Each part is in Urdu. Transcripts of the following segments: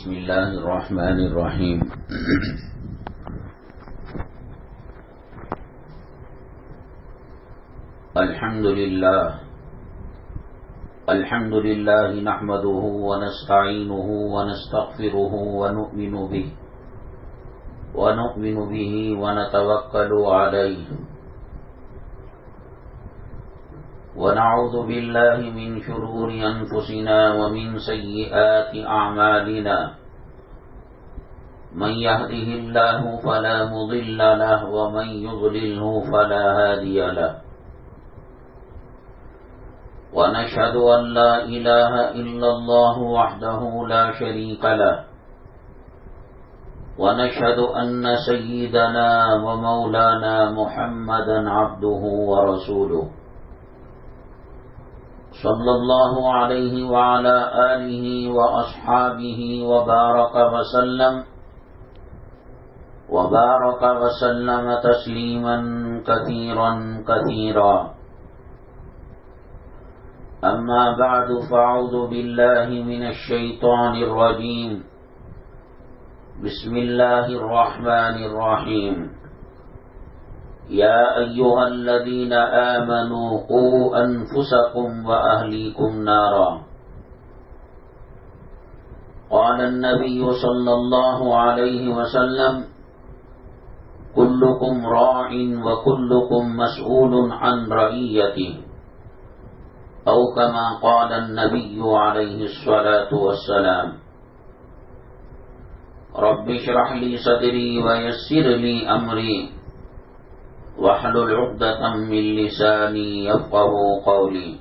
بسم اللہ الرحمن الرحیم الحمد للہ نحمده ونستعینه ونستغفره ونؤمن به ونتوکل علیہ ونعوذ باللہ من شرور انفسنا ومن سیئات اعمالنا من يهده الله فلا مضل له ومن يضلله فلا هادي له ونشهد أن لا إله إلا الله وحده لا شريك له ونشهد أن سيدنا ومولانا محمدا عبده ورسوله صلى الله عليه وعلى آله وأصحابه وبارك وسلم تسليما كثيرا أما بعد فأعوذ بالله من الشيطان الرجيم بسم الله الرحمن الرحيم يا أيها الذين آمنوا قوا أنفسكم وأهليكم نارا قال النبي صلى الله عليه وسلم كلكم راع وكلكم مسؤول عن رعيته أو كما قال النبي عليه الصلاة والسلام رب اشرح لي صدري ويسر لي أمري واحلل عقدة من لساني يفقهوا قولي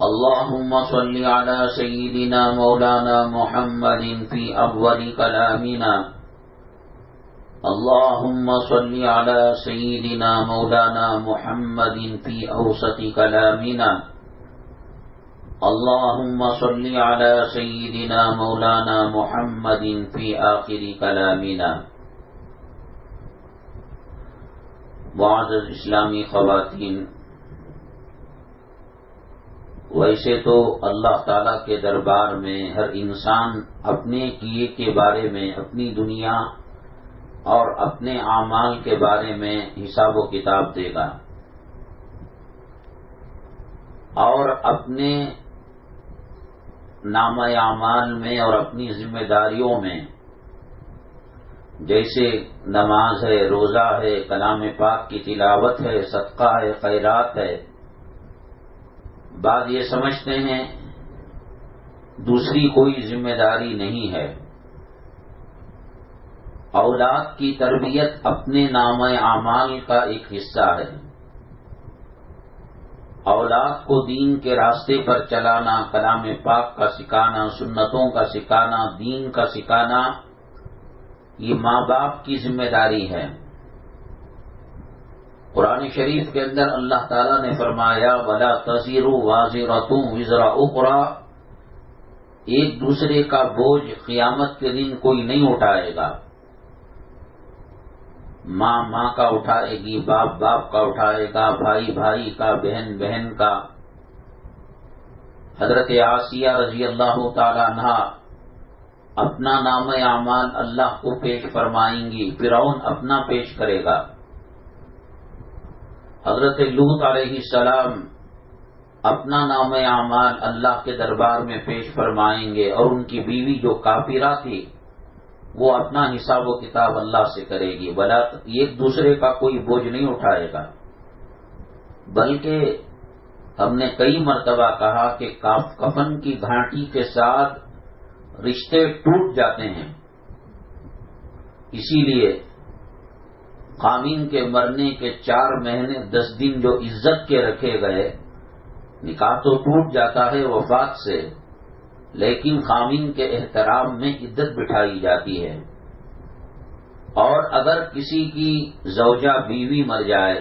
اللهم صل على سيدنا مولانا محمد في أول كلامنا اللهم صل على سيدنا مولانا محمد في أوسط كلامنا اللهم صل على سيدنا مولانا محمد في آخر كلامنا. معزز اسلامی خواتین، ویسے تو اللہ تعالی کے دربار میں ہر انسان اپنے کیے کے بارے میں، اپنی دنیا اور اپنے اعمال کے بارے میں حساب و کتاب دے گا، اور اپنے نامہ اعمال میں اور اپنی ذمہ داریوں میں، جیسے نماز ہے، روزہ ہے، کلام پاک کی تلاوت ہے، صدقہ ہے، خیرات ہے، بعض یہ سمجھتے ہیں دوسری کوئی ذمہ داری نہیں ہے. اولاد کی تربیت اپنے نامہ اعمال کا ایک حصہ ہے. اولاد کو دین کے راستے پر چلانا، کلام پاک کا سکھانا، سنتوں کا سکھانا، دین کا سکھانا، یہ ماں باپ کی ذمہ داری ہے. قرآن شریف کے اندر اللہ تعالیٰ نے فرمایا وَلَا تَزِرُ وَازِرَةٌ وِزْرَ أُخْرَىٰ، ایک دوسرے کا بوجھ قیامت کے دن کوئی نہیں اٹھائے گا. ماں ماں کا اٹھائے گی، باپ باپ کا اٹھائے گا، بھائی بھائی کا، بہن بہن کا. حضرت آسیہ رضی اللہ تعالی عنہا اپنا نام اعمال اللہ کو پیش فرمائیں گی، فرعون اپنا پیش کرے گا. حضرت لوط علیہ السلام اپنا نام اعمال اللہ کے دربار میں پیش فرمائیں گے، اور ان کی بیوی جو کافرہ تھی وہ اپنا حساب و کتاب اللہ سے کرے گی. بلا ایک دوسرے کا کوئی بوجھ نہیں اٹھائے گا، بلکہ ہم نے کئی مرتبہ کہا کہ کفن کی گھاٹی کے ساتھ رشتے ٹوٹ جاتے ہیں. اسی لیے خامین کے مرنے کے 4 مہینے 10 دن جو عزت کے رکھے گئے، نکاح تو ٹوٹ جاتا ہے وفات سے، لیکن خامین کے احترام میں عدت بٹھائی جاتی ہے. اور اگر کسی کی زوجہ بیوی مر جائے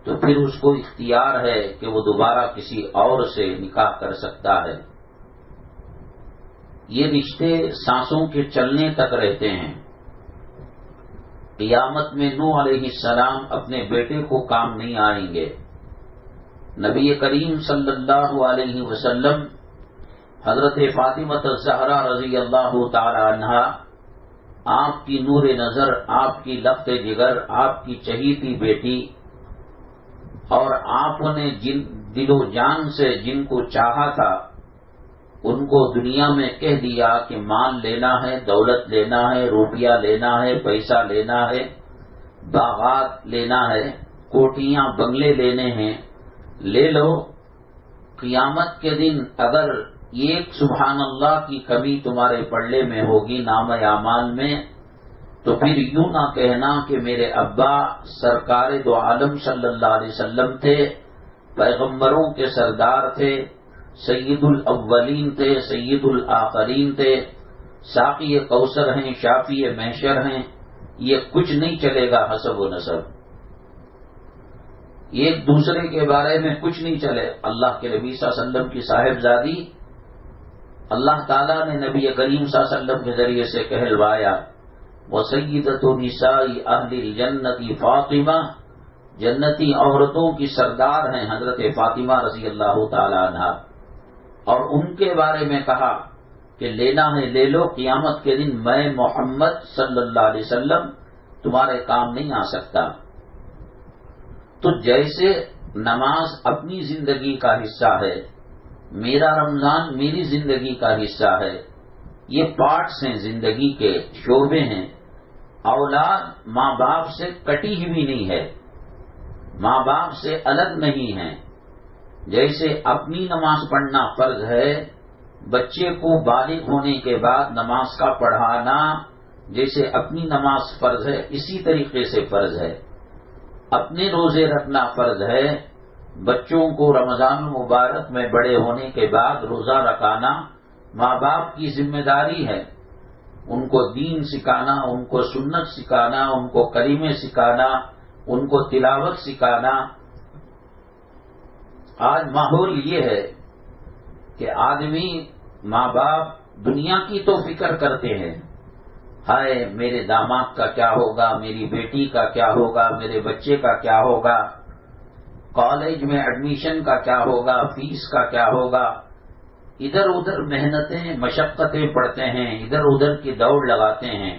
تو پھر اس کو اختیار ہے کہ وہ دوبارہ کسی اور سے نکاح کر سکتا ہے. یہ رشتے سانسوں کے چلنے تک رہتے ہیں. قیامت میں نوح علیہ السلام اپنے بیٹے کو کام نہیں آئیں گے. نبی کریم صلی اللہ علیہ وسلم حضرت فاطمہ الزہرا رضی اللہ تعالی عنہا، آپ کی نور نظر، آپ کی لفت جگر، آپ کی چہیتی بیٹی، اور آپ نے جن دل و جان سے جن کو چاہا تھا ان کو دنیا میں کہہ دیا کہ مال لینا ہے، دولت لینا ہے، روپیہ لینا ہے، پیسہ لینا ہے، باغات لینا ہے، کوٹیاں بنگلے لینے ہیں، لے لو۔ قیامت کے دن اگر ایک سبحان اللہ کی کمی تمہارے پلڑے میں ہوگی نام اعمال میں، تو پھر یوں نہ کہنا کہ میرے ابا سرکار دو عالم صلی اللہ علیہ وسلم تھے، پیغمبروں کے سردار تھے، سید الاولین تھے، سید الآخرین تھے، ساقی کوثر ہیں، شافی محشر ہیں، یہ کچھ نہیں چلے گا حسب و نسب، ایک دوسرے کے بارے میں کچھ نہیں چلے۔ اللہ کے نبی صلی اللہ علیہ وسلم کی صاحبزادی اللہ تعالیٰ نے نبی کریم صلی اللہ علیہ وسلم کے ذریعے سے کہلوایا، وَسَيِّدَةُ نِسَاءِ أَهْلِ الْجَنَّةِ فاطمہ، جنتی عورتوں کی سردار ہیں حضرت فاطمہ رضی اللہ تعالی عنہا، اور ان کے بارے میں کہا کہ لینا ہے لے لو، قیامت کے دن میں محمد صلی اللہ علیہ وسلم تمہارے کام نہیں آ سکتا۔ تو جیسے نماز اپنی زندگی کا حصہ ہے، میرا رمضان میری زندگی کا حصہ ہے، یہ پارٹس ہیں، زندگی کے شعبے ہیں۔ اولاد ماں باپ سے کٹی ہوئی نہیں ہے، ماں باپ سے الگ نہیں ہے۔ جیسے اپنی نماز پڑھنا فرض ہے، بچے کو بالغ ہونے کے بعد نماز کا پڑھانا جیسے اپنی نماز فرض ہے، اسی طریقے سے فرض ہے۔ اپنے روزے رکھنا فرض ہے، بچوں کو رمضان المبارک میں بڑے ہونے کے بعد روزہ رکھانا ماں باپ کی ذمہ داری ہے، ان کو دین سکھانا، ان کو سنت سکھانا، ان کو کلمے سکھانا، ان کو تلاوت سکھانا۔ آج ماحول یہ ہے کہ آدمی ماں باپ دنیا کی تو فکر کرتے ہیں، ہائے میرے داماد کا کیا ہوگا، میری بیٹی کا کیا ہوگا، میرے بچے کا کیا ہوگا، کالج میں ایڈمیشن کا کیا ہوگا، فیس کا کیا ہوگا، ادھر ادھر محنتیں مشقتیں پڑتے ہیں، ادھر ادھر کی دوڑ لگاتے ہیں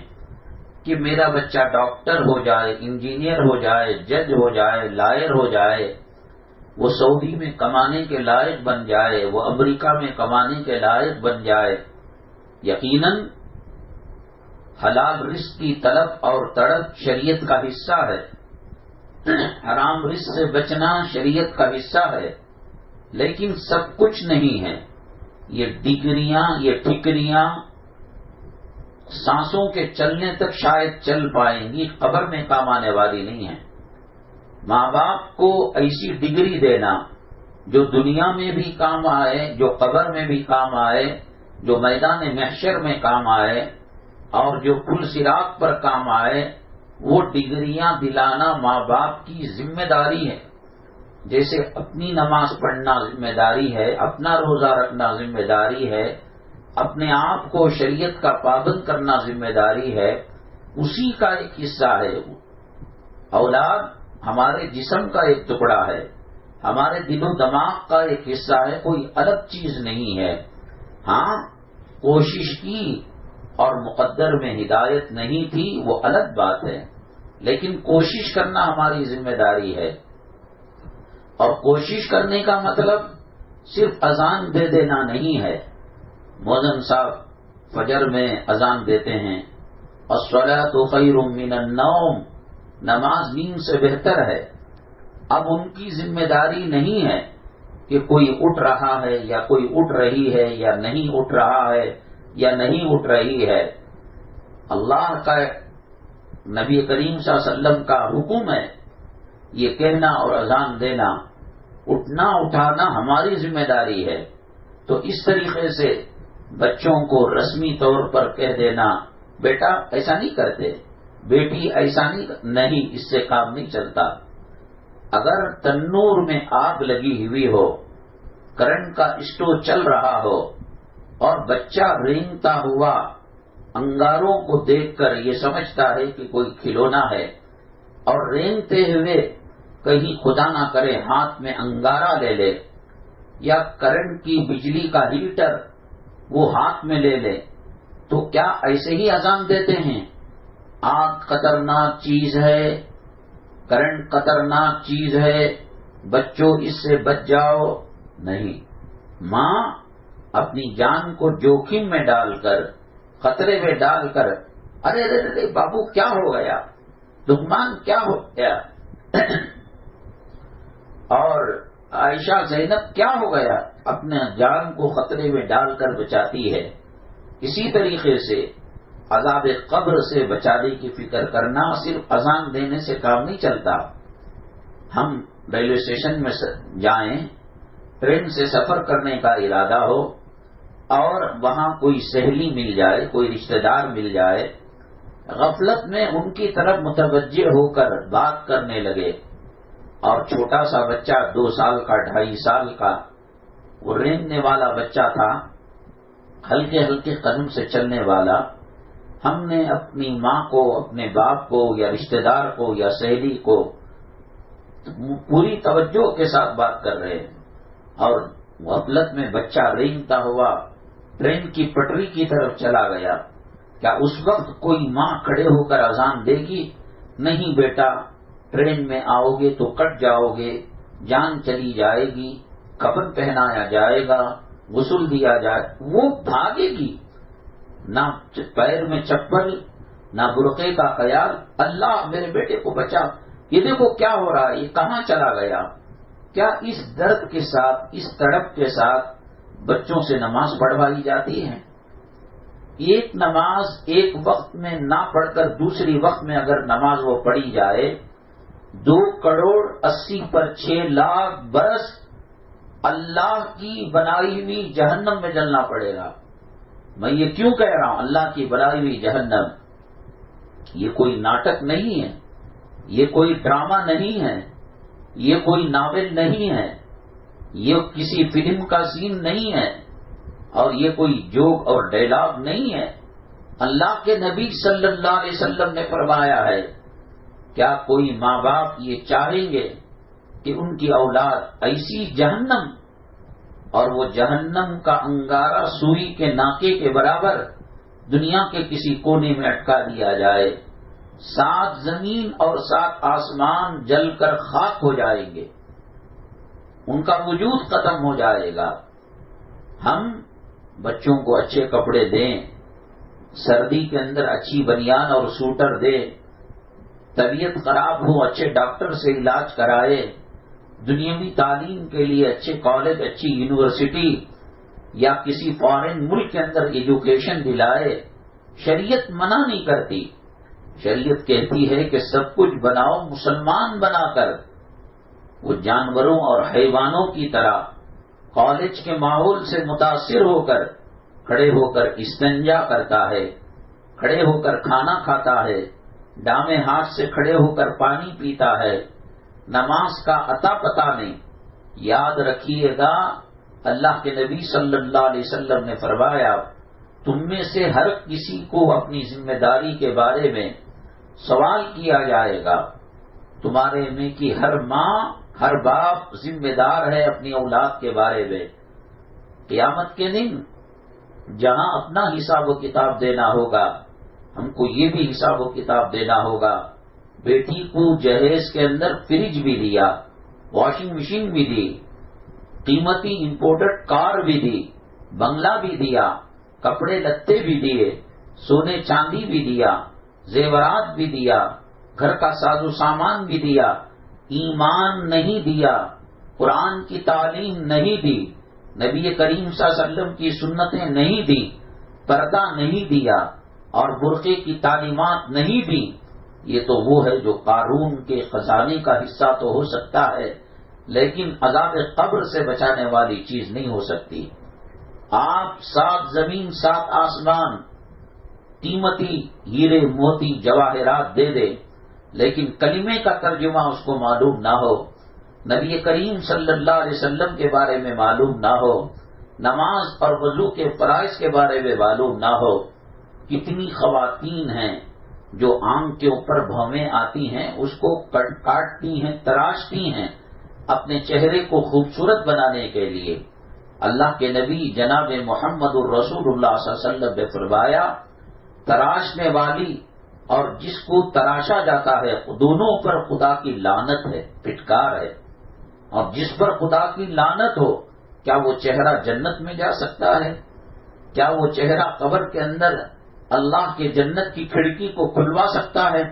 کہ میرا بچہ ڈاکٹر ہو جائے، انجینئر ہو جائے، جج ہو جائے، لائر ہو جائے، وہ سعودی میں کمانے کے لائق بن جائے، وہ امریکہ میں کمانے کے لائق بن جائے۔ یقیناً حلال رزق کی طلب اور تڑپ شریعت کا حصہ ہے، حرام رزق سے بچنا شریعت کا حصہ ہے، لیکن سب کچھ نہیں ہے۔ یہ ڈگریاں، یہ ٹھکریاں سانسوں کے چلنے تک شاید چل پائیں گی، قبر میں کام آنے والی نہیں ہیں۔ ماں باپ کو ایسی ڈگری دینا جو دنیا میں بھی کام آئے، جو قبر میں بھی کام آئے، جو میدان محشر میں کام آئے، اور جو پل صراط پر کام آئے، وہ ڈگریاں دلانا ماں باپ کی ذمہ داری ہے۔ جیسے اپنی نماز پڑھنا ذمہ داری ہے، اپنا روزہ رکھنا ذمہ داری ہے، اپنے آپ کو شریعت کا پابند کرنا ذمہ داری ہے، اسی کا ایک حصہ ہے۔ اولاد ہمارے جسم کا ایک ٹکڑا ہے، ہمارے دل و دماغ کا ایک حصہ ہے، کوئی الگ چیز نہیں ہے۔ ہاں کوشش کی اور مقدر میں ہدایت نہیں تھی وہ الگ بات ہے، لیکن کوشش کرنا ہماری ذمہ داری ہے۔ اور کوشش کرنے کا مطلب صرف اذان دے دینا نہیں ہے۔ مؤذن صاحب فجر میں اذان دیتے ہیں، الصلاۃ خیر من النوم، نماز نیند سے بہتر ہے۔ اب ان کی ذمہ داری نہیں ہے کہ کوئی اٹھ رہا ہے یا کوئی اٹھ رہی ہے یا نہیں اٹھ رہا ہے یا نہیں اٹھ رہی ہے۔ اللہ کا نبی کریم صلی اللہ علیہ وسلم کا حکم ہے، یہ کہنا اور اذان دینا، اٹھنا اٹھانا ہماری ذمہ داری ہے۔ تو اس طریقے سے بچوں کو رسمی طور پر کہہ دینا بیٹا ایسا نہیں کرتے، بیٹی ایسا نہیں، اس سے کام نہیں چلتا۔ اگر تنور میں آگ لگی ہوئی ہو، کرنٹ کا اسٹو چل رہا ہو، اور بچہ رینگتا ہوا انگاروں کو دیکھ کر یہ سمجھتا ہے کہ کوئی کھلونا ہے، اور رینگتے ہوئے کہیں خدا نہ کرے ہاتھ میں انگارہ لے لے، یا کرنٹ کی بجلی کا ہیٹر وہ ہاتھ میں لے لے، تو کیا ایسے ہی اذان دیتے ہیں؟ آگ خطرناک چیز ہے، کرنٹ خطرناک چیز ہے، بچوں اس سے بچ جاؤ؟ نہیں، ماں اپنی جان کو جوخم میں ڈال کر، خطرے میں ڈال کر، ارے ارے ارے بابو کیا ہو گیا، لقمان کیا ہو گیا، اور عائشہ زینب کیا ہو گیا، اپنے جان کو خطرے میں ڈال کر بچاتی ہے۔ اسی طریقے سے عذاب قبر سے بچانے کی فکر کرنا صرف اذان دینے سے کام نہیں چلتا۔ ہم ریلوے اسٹیشن میں جائیں، ٹرین سے سفر کرنے کا ارادہ ہو اور وہاں کوئی سہیلی مل جائے، کوئی رشتہ دار مل جائے، غفلت میں ان کی طرف متوجہ ہو کر بات کرنے لگے، اور چھوٹا سا بچہ 2 سال کا 2.5 سال کا، وہ رینگنے والا بچہ تھا، ہلکے ہلکے قدم سے چلنے والا، ہم نے اپنی ماں کو، اپنے باپ کو یا رشتہ دار کو یا سہیلی کو پوری توجہ کے ساتھ بات کر رہے ہیں، اور غفلت میں بچہ رینگتا ہوا ٹرین کی پٹری کی طرف چلا گیا۔ کیا اس وقت کوئی ماں کھڑے ہو کر اذان دے گی؟ نہیں بیٹا، ٹرین میں آؤ گے تو کٹ جاؤ گے، جان چلی جائے گی، کفن پہنایا جائے گا، غسل دیا جائے، وہ بھاگے گی، نہ پیر میں چپل، نہ برقعے کا خیال، اللہ میرے بیٹے کو بچا، یہ دیکھو کیا ہو رہا ہے، یہ کہاں چلا گیا۔ کیا اس درد کے ساتھ، اس تڑپ کے ساتھ بچوں سے نماز پڑھوائی جاتی ہے؟ ایک نماز ایک وقت میں نہ پڑھ کر دوسری وقت میں اگر نماز وہ پڑھی جائے، 2,80,00,000 پر 6 لاکھ برس اللہ کی بنائی ہوئی جہنم میں جلنا پڑے گا۔ میں یہ کیوں کہہ رہا ہوں اللہ کی بنائی ہوئی جہنم؟ یہ کوئی ناٹک نہیں ہے، یہ کوئی ڈرامہ نہیں ہے، یہ کوئی ناول نہیں ہے، یہ کسی فلم کا سین نہیں ہے، اور یہ کوئی جوک اور ڈائلاگ نہیں ہے۔ اللہ کے نبی صلی اللہ علیہ وسلم نے فرمایا ہے، کیا کوئی ماں باپ یہ چاہیں گے کہ ان کی اولاد ایسی جہنم، اور وہ جہنم کا انگارہ سوئی کے ناکے کے برابر دنیا کے کسی کونے میں اٹکا دیا جائے، 7 زمین اور 7 آسمان جل کر خاک ہو جائیں گے، ان کا وجود ختم ہو جائے گا۔ ہم بچوں کو اچھے کپڑے دیں، سردی کے اندر اچھی بنیان اور سوٹر دیں، طبیعت خراب ہو اچھے ڈاکٹر سے علاج کرائے، دنیاوی تعلیم کے لیے اچھے کالج، اچھی یونیورسٹی یا کسی فارن ملک کے اندر ایجوکیشن دلائے۔ شریعت منع نہیں کرتی، شریعت کہتی ہے کہ سب کچھ بناؤ مسلمان بنا کر۔ وہ جانوروں اور حیوانوں کی طرح کالج کے ماحول سے متاثر ہو کر کھڑے ہو کر استنجا کرتا ہے، کھڑے ہو کر کھانا کھاتا ہے، ڈامے ہاتھ سے کھڑے ہو کر پانی پیتا ہے، نماز کا عطا پتہ نہیں۔ یاد رکھیے گا، اللہ کے نبی صلی اللہ علیہ وسلم نے فرمایا، تم میں سے ہر کسی کو اپنی ذمہ داری کے بارے میں سوال کیا جائے گا۔ تمہارے میں کی ہر ماں، ہر باپ ذمہ دار ہے اپنی اولاد کے بارے میں۔ قیامت کے دن جہاں اپنا حساب و کتاب دینا ہوگا، ہم کو یہ بھی حساب و کتاب دینا ہوگا۔ بیٹی کو جہیز کے اندر فریج بھی دیا، واشنگ مشین بھی دی، قیمتی امپورٹڈ کار بھی دی، بنگلہ بھی دیا، کپڑے لتے بھی دیے، سونے چاندی بھی دیا، زیورات بھی دیا، گھر کا ساز و سامان بھی دیا، ایمان نہیں دیا، قرآن کی تعلیم نہیں دی، نبی کریم صلی اللہ علیہ وسلم کی سنتیں نہیں دی، پردہ نہیں دیا، اور برقعے کی تعلیمات نہیں دی، یہ تو وہ ہے جو قارون کے خزانے کا حصہ تو ہو سکتا ہے، لیکن عذاب قبر سے بچانے والی چیز نہیں ہو سکتی۔ آپ 7 زمین 7 آسمان، قیمتی ہیرے موتی جواہرات دے دے، لیکن کلمے کا ترجمہ اس کو معلوم نہ ہو، نبی کریم صلی اللہ علیہ وسلم کے بارے میں معلوم نہ ہو، نماز اور وضو کے فرائض کے بارے میں معلوم نہ ہو۔ کتنی خواتین ہیں جو آنکھ کے اوپر بھویں آتی ہیں، اس کو کاٹتی ہیں، تراشتی ہیں اپنے چہرے کو خوبصورت بنانے کے لیے، اللہ کے نبی جناب محمد الرسول اللہ صلی اللہ علیہ وسلم نے فرمایا تراشنے والی اور جس کو تراشا جاتا ہے دونوں پر خدا کی لعنت ہے، پھٹکار ہے. اور جس پر خدا کی لعنت ہو کیا وہ چہرہ جنت میں جا سکتا ہے؟ کیا وہ چہرہ قبر کے اندر اللہ کے جنت کی کھڑکی کو کھلوا سکتا ہے؟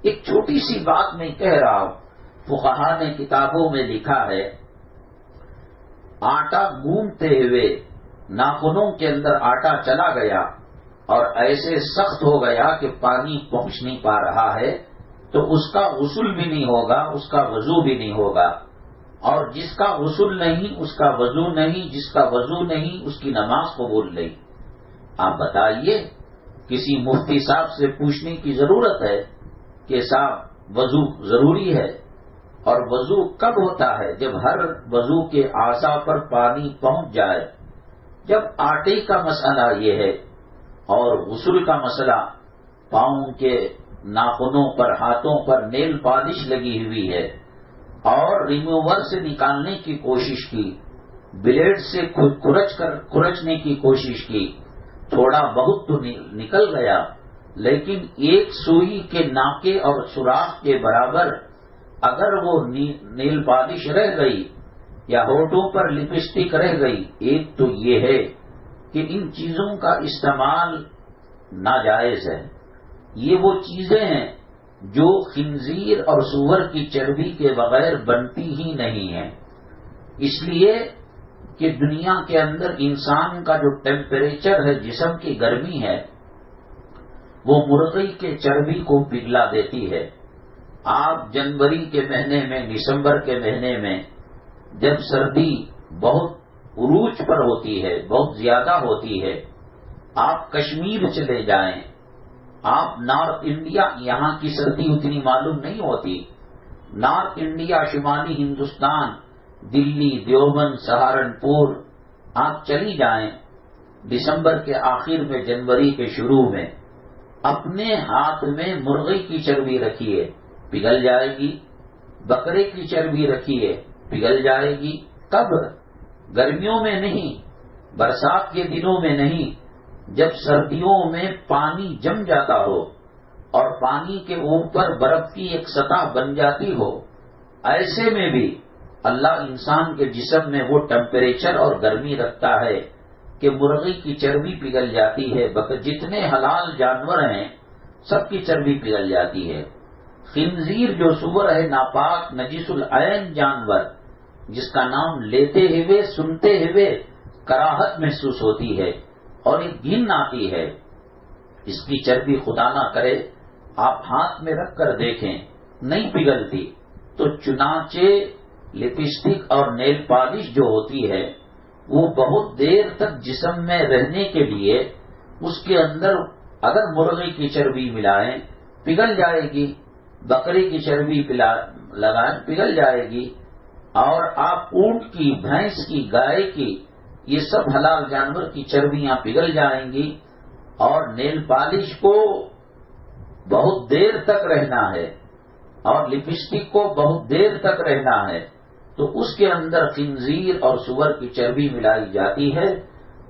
ایک چھوٹی سی بات میں کہہ رہا ہوں. فقہا نے کتابوں میں لکھا ہے آٹا گوندتے ہوئے ناخنوں کے اندر آٹا چلا گیا اور ایسے سخت ہو گیا کہ پانی پہنچ نہیں پا رہا ہے تو اس کا غسل بھی نہیں ہوگا، اس کا وضو بھی نہیں ہوگا. اور جس کا غسل نہیں اس کا وضو نہیں، جس کا وضو نہیں اس کی نماز قبول نہیں. آپ بتائیے، کسی مفتی صاحب سے پوچھنے کی ضرورت ہے کہ صاحب وضو ضروری ہے، اور وضو کب ہوتا ہے؟ جب ہر وضو کے اعضاء پر پانی پہنچ جائے. جب آٹے کا مسئلہ یہ ہے اور غسل کا مسئلہ پاؤں کے ناخنوں پر، ہاتھوں پر نیل پالش لگی ہوئی ہے اور ریموور سے نکالنے کی کوشش کی، بلیڈ سے کھرچنے کی کوشش کی، تھوڑا بہت تو نکل گیا، لیکن ایک سوئی کے ناکے اور سوراخ کے برابر اگر وہ نیل پالش رہ گئی یا ہونٹوں پر لپسٹک رہ گئی. ایک تو یہ ہے کہ ان چیزوں کا استعمال ناجائز ہے. یہ وہ چیزیں ہیں جو خنزیر اور سور کی چربی کے بغیر بنتی ہی نہیں ہیں. اس لیے کہ دنیا کے اندر انسان کا جو ٹیمپریچر ہے، جسم کی گرمی ہے، وہ مرغی کے چربی کو پگھلا دیتی ہے. آپ جنوری کے مہینے میں، دسمبر کے مہینے میں جب سردی بہت عروج پر ہوتی ہے، بہت زیادہ ہوتی ہے، آپ کشمیر چلے جائیں، آپ نارتھ انڈیا، یہاں کی سردی اتنی معلوم نہیں ہوتی. نارتھ انڈیا، شمالی ہندوستان، دلی، دیوبند، سہارنپور، آپ چلی جائیں دسمبر کے آخر میں، جنوری کے شروع میں، اپنے ہاتھ میں مرغی کی چربی رکھیے، پگھل جائے گی. بکرے کی چربی رکھیے، پگھل جائے گی. کب؟ گرمیوں میں نہیں، برسات کے دنوں میں نہیں، جب سردیوں میں پانی جم جاتا ہو اور پانی کے اوپر برف کی ایک سطح بن جاتی ہو، ایسے میں بھی اللہ انسان کے جسم میں وہ ٹیمپریچر اور گرمی رکھتا ہے کہ مرغی کی چربی پگھل جاتی ہے. جتنے حلال جانور ہیں سب کی چربی پگھل جاتی ہے. خنزیر جو سور ہے، ناپاک نجس العین جانور، جس کا نام لیتے ہوئے، سنتے ہوئے کراہت محسوس ہوتی ہے اور ایک گھن آتی ہے، اس کی چربی خدا نہ کرے آپ ہاتھ میں رکھ کر دیکھیں نہیں پگھلتی. تو چنانچہ لپسٹک اور نیل پالش جو ہوتی ہے وہ بہت دیر تک جسم میں رہنے کے لیے اس کے اندر اگر مرغی کی چربی ملائیں پگھل جائے گی، بکری کی چربی لگائیں پگھل جائے گی. اور آپ اونٹ کی، بھینس کی، گائے کی، یہ سب حلال جانور کی چربیاں پگھل جائیں گی. اور نیل پالش کو بہت دیر تک رہنا ہے اور لپسٹک کو بہت دیر تک رہنا ہے، تو اس کے اندر خنزیر اور سور کی چربی ملائی جاتی ہے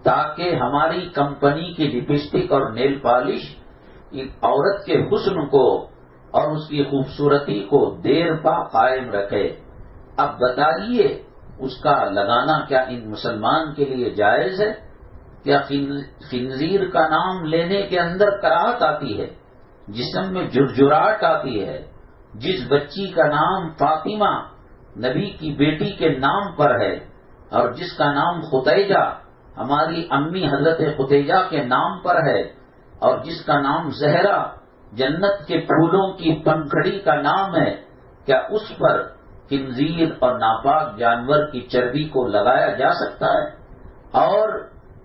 تاکہ ہماری کمپنی کی لپسٹک اور نیل پالش عورت کے حسن کو اور اس کی خوبصورتی کو دیر پا قائم رکھے. اب بتائیے اس کا لگانا کیا ان مسلمان کے لیے جائز ہے؟ کیا خنزیر کا نام لینے کے اندر کراہت آتی ہے، جسم میں جھرجھراہٹ آتی ہے؟ جس بچی کا نام فاطمہ نبی کی بیٹی کے نام پر ہے اور جس کا نام ختیجہ ہماری امی حضرت ختیجہ کے نام پر ہے اور جس کا نام زہرا جنت کے پھولوں کی پنکھڑی کا نام ہے، کیا اس پر خنزیر اور ناپاک جانور کی چربی کو لگایا جا سکتا ہے؟ اور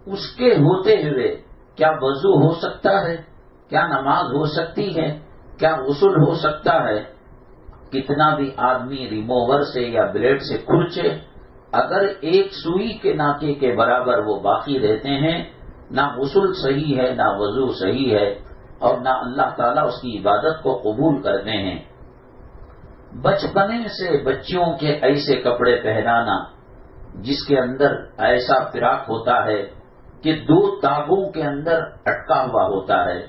اس کے ہوتے ہوئے کیا وضو ہو سکتا ہے؟ کیا نماز ہو سکتی ہے؟ کیا غسل ہو سکتا ہے؟ کتنا بھی آدمی ریموور سے یا بلیڈ سے کھرچے، اگر ایک سوئی کے ناکے کے برابر وہ باقی رہتے ہیں، نہ غسل صحیح ہے، نہ وضو صحیح ہے، اور نہ اللہ تعالیٰ اس کی عبادت کو قبول کرتے ہیں. بچپنے سے بچیوں کے ایسے کپڑے پہنانا جس کے اندر ایسا فراق ہوتا ہے کہ 2 تاغوں کے اندر اٹکا ہوا ہوتا ہے.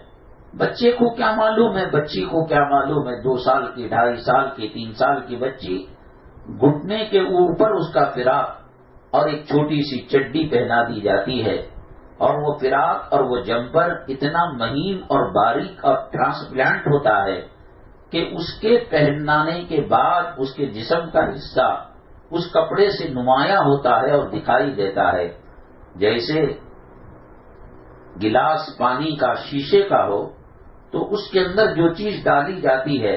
بچے کو کیا معلوم ہے، بچی کو کیا معلوم ہے، 2 سال کی، 2.5 سال کی، 3 سال کی بچی، گھٹنے کے اوپر اس کا فراق اور ایک چھوٹی سی چڈی پہنا دی جاتی ہے، اور وہ فراق اور وہ جمپر اتنا مہین اور باریک اور ٹرانسپلانٹ ہوتا ہے کہ اس کے پہنانے کے بعد اس کے جسم کا حصہ اس کپڑے سے نمایاں ہوتا ہے اور دکھائی دیتا ہے. جیسے گلاس پانی کا شیشے کا ہو تو اس کے اندر جو چیز ڈالی جاتی ہے،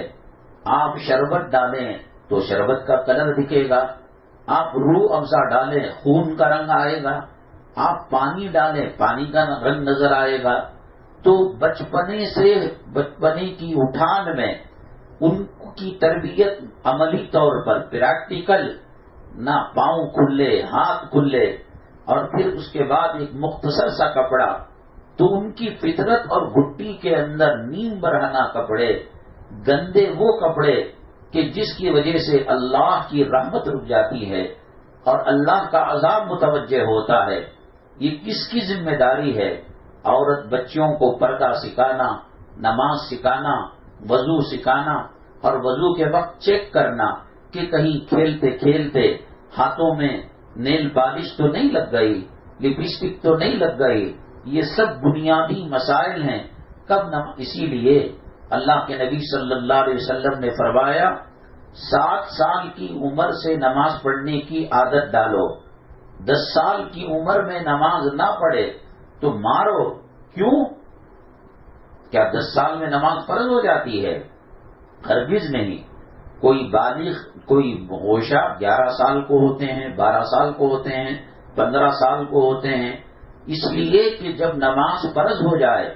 آپ شربت ڈالیں تو شربت کا کلر دکھے گا، آپ روح افزا ڈالیں خون کا رنگ آئے گا، آپ پانی ڈالیں پانی کا رنگ نظر آئے گا. تو بچپنے کی اٹھان میں ان کی تربیت عملی طور پر پریکٹیکل، نہ پاؤں کھلے ہاتھ کھلے، اور پھر اس کے بعد ایک مختصر سا کپڑا، تو ان کی فطرت اور گھٹی کے اندر نیم برہنہ کپڑے، گندے وہ کپڑے کہ جس کی وجہ سے اللہ کی رحمت رک جاتی ہے اور اللہ کا عذاب متوجہ ہوتا ہے. یہ کس کی ذمہ داری ہے؟ عورت بچوں کو پردہ سکھانا، نماز سکھانا، وضو سکھانا، اور وضو کے وقت چیک کرنا کہ کہیں کھیلتے کھیلتے ہاتھوں میں نیل پالش تو نہیں لگ گئی، لپسٹک تو نہیں لگ گئی. یہ سب بنیادی مسائل ہیں. اسی لیے اللہ کے نبی صلی اللہ علیہ وسلم نے فرمایا 7 سال کی عمر سے نماز پڑھنے کی عادت ڈالو. 10 سال کی عمر میں نماز نہ پڑھے تو مارو. کیوں؟ کیا 10 سال میں نماز فرض ہو جاتی ہے؟ ہرگز نہیں. کوئی بالغ، کوئی ہوشا 11 سال کو ہوتے ہیں، 12 سال کو ہوتے ہیں، 15 سال کو ہوتے ہیں. اس لیے کہ جب نماز فرض ہو جائے،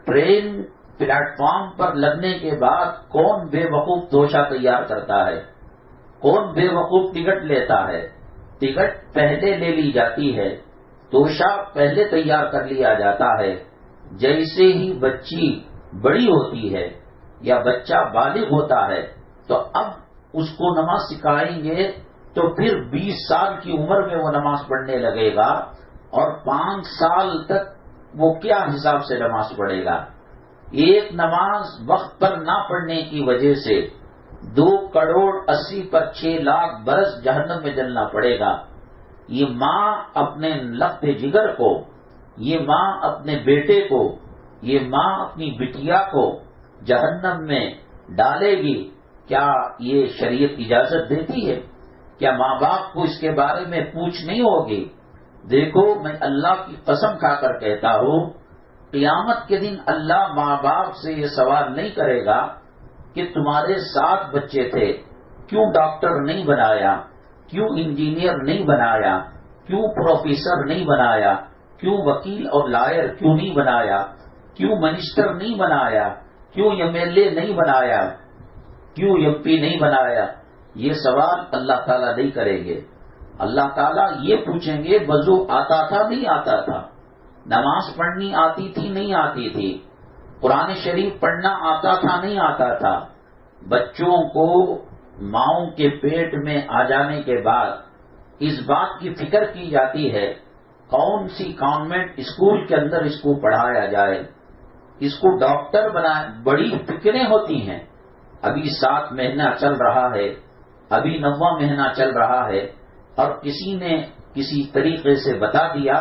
ٹرین پلیٹ فارم پر لگنے کے بعد کون بے وقوف توشہ تیار کرتا ہے؟ کون بے وقوف ٹکٹ لیتا ہے؟ ٹکٹ پہلے لے لی جاتی ہے، توشہ پہلے تیار کر لیا جاتا ہے. جیسے ہی بچی بڑی ہوتی ہے یا بچہ بالغ ہوتا ہے تو اب اس کو نماز سکھائیں گے تو پھر 20 سال کی عمر میں وہ نماز پڑھنے لگے گا، اور 5 سال تک وہ کیا حساب سے نماز پڑھے گا؟ ایک نماز وقت پر نہ پڑھنے کی وجہ سے 2 کروڑ 80 پر 6 لاکھ برس جہنم میں جلنا پڑے گا. یہ ماں اپنے لخت جگر کو، یہ ماں اپنے بیٹے کو، یہ ماں اپنی بٹیا کو جہنم میں ڈالے گی. کیا یہ شریعت اجازت دیتی ہے؟ کیا ماں باپ کو اس کے بارے میں پوچھ نہیں ہوگی؟ دیکھو، میں اللہ کی قسم کھا کر کہتا ہوں، قیامت کے دن اللہ ماں باپ سے یہ سوال نہیں کرے گا کہ تمہارے 7 بچے تھے، کیوں ڈاکٹر نہیں بنایا، کیوں انجینئر نہیں بنایا، کیوں پروفیسر نہیں بنایا، کیوں وکیل اور لائر کیوں نہیں بنایا، کیوں منسٹر نہیں بنایا، کیوں MLA نہیں بنایا، کیوں MP نہیں بنایا. یہ سوال اللہ تعالیٰ نہیں کریں گے. اللہ تعالیٰ یہ پوچھیں گے وضو آتا تھا نہیں آتا تھا، نماز پڑھنی آتی تھی نہیں آتی تھی، قرآن شریف پڑھنا آتا تھا نہیں آتا تھا. بچوں کو ماؤں کے پیٹ میں آ جانے کے بعد اس بات کی فکر کی جاتی ہے کون سی کانوینٹ اسکول کے اندر اس کو پڑھایا جائے، اس کو ڈاکٹر بنائے. بڑی فکریں ہوتی ہیں. ابھی 7 مہینہ چل رہا ہے، ابھی 9واں مہینہ چل رہا ہے، اور کسی نے کسی طریقے سے بتا دیا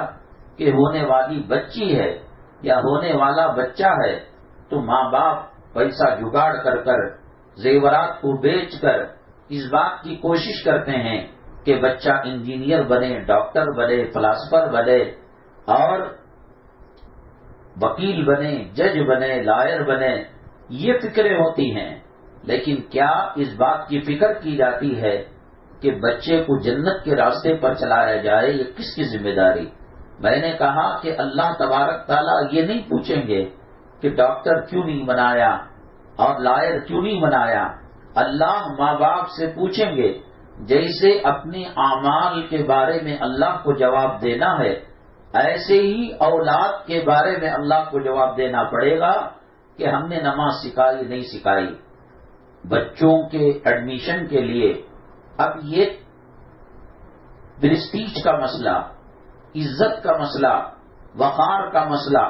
کہ ہونے والی بچی ہے یا ہونے والا بچہ ہے، تو ماں باپ پیسہ جگاڑ کر کر، زیورات کو بیچ کر اس بات کی کوشش کرتے ہیں کہ بچہ انجینئر بنے، ڈاکٹر بنے، فلاسفر بنے، اور وکیل بنے، جج بنے، لائر بنے. یہ فکریں ہوتی ہیں. لیکن کیا اس بات کی فکر کی جاتی ہے کہ بچے کو جنت کے راستے پر چلایا جائے؟ یہ کس کی ذمہ داری؟ میں نے کہا کہ اللہ تبارک تعالیٰ یہ نہیں پوچھیں گے کہ ڈاکٹر کیوں نہیں بنایا اور لائر کیوں نہیں بنایا. اللہ ماں باپ سے پوچھیں گے. جیسے اپنے اعمال کے بارے میں اللہ کو جواب دینا ہے، ایسے ہی اولاد کے بارے میں اللہ کو جواب دینا پڑے گا کہ ہم نے نماز سکھائی نہیں سکھائی. بچوں کے ایڈمیشن کے لیے اب یہ پریسٹیج کا مسئلہ، عزت کا مسئلہ، وقار کا مسئلہ.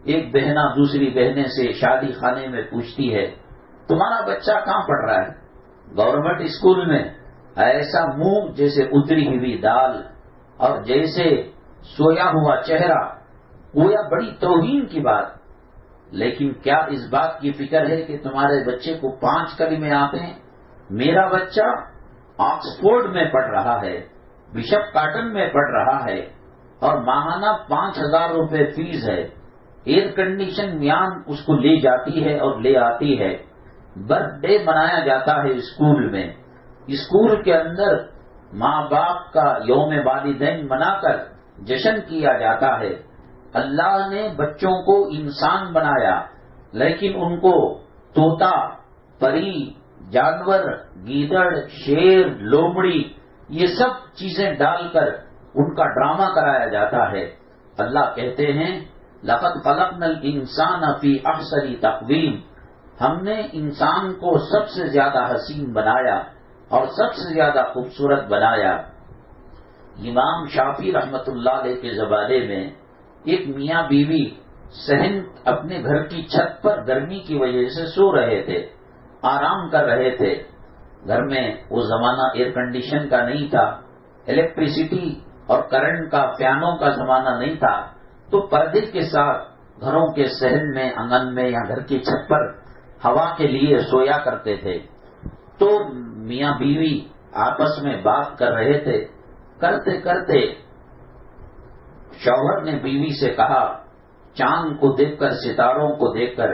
ایک بہنا دوسری بہنیں سے شادی خانے میں پوچھتی ہے تمہارا بچہ کہاں پڑھ رہا ہے؟ گورنمنٹ اسکول میں. ایسا منہ جیسے اتری ہوئی دال اور جیسے سویا ہوا چہرہ، گویا بڑی توہین کی بات. لیکن کیا اس بات کی فکر ہے کہ تمہارے بچے کو 5 کلمے آتے ہیں؟ میرا بچہ آکسفورڈ میں پڑھ رہا ہے، بشپ کاٹن میں پڑھ رہا ہے، اور ماہانہ 5,000 روپے فیس ہے. ایئر کنڈیشن میان اس کو لے جاتی ہے اور لے آتی ہے. برتھ ڈے منایا جاتا ہے اسکول میں. اسکول کے اندر ماں باپ کا یوم والدین منا کر جشن کیا جاتا ہے. اللہ نے بچوں کو انسان بنایا، لیکن ان کو طوطا، پری، جانور، گیدڑ، شیر، لومڑی، یہ سب چیزیں ڈال کر ان کا ڈرامہ کرایا جاتا ہے. اللہ کہتے ہیں لقد خلقنا الانسان فی احسن تقویم، ہم نے انسان کو سب سے زیادہ حسین بنایا اور سب سے زیادہ خوبصورت بنایا. امام شافعی رحمت اللہ علیہ کے زمانے میں ایک میاں بیوی صحن اپنے گھر کی چھت پر گرمی کی وجہ سے سو رہے تھے، آرام کر رہے تھے. گھر میں وہ زمانہ ایئر کنڈیشن کا نہیں تھا، الیکٹریسٹی اور کرنٹ کا، فینوں کا زمانہ نہیں تھا، تو پردے کے ساتھ گھروں کے صحن میں، آنگن میں یا گھر کی چھت پر ہوا کے لیے سویا کرتے تھے. تو میاں بیوی آپس میں بات کر رہے تھے. کرتے کرتے شوہر نے بیوی سے کہا چاند کو دیکھ کر، ستاروں کو دیکھ کر،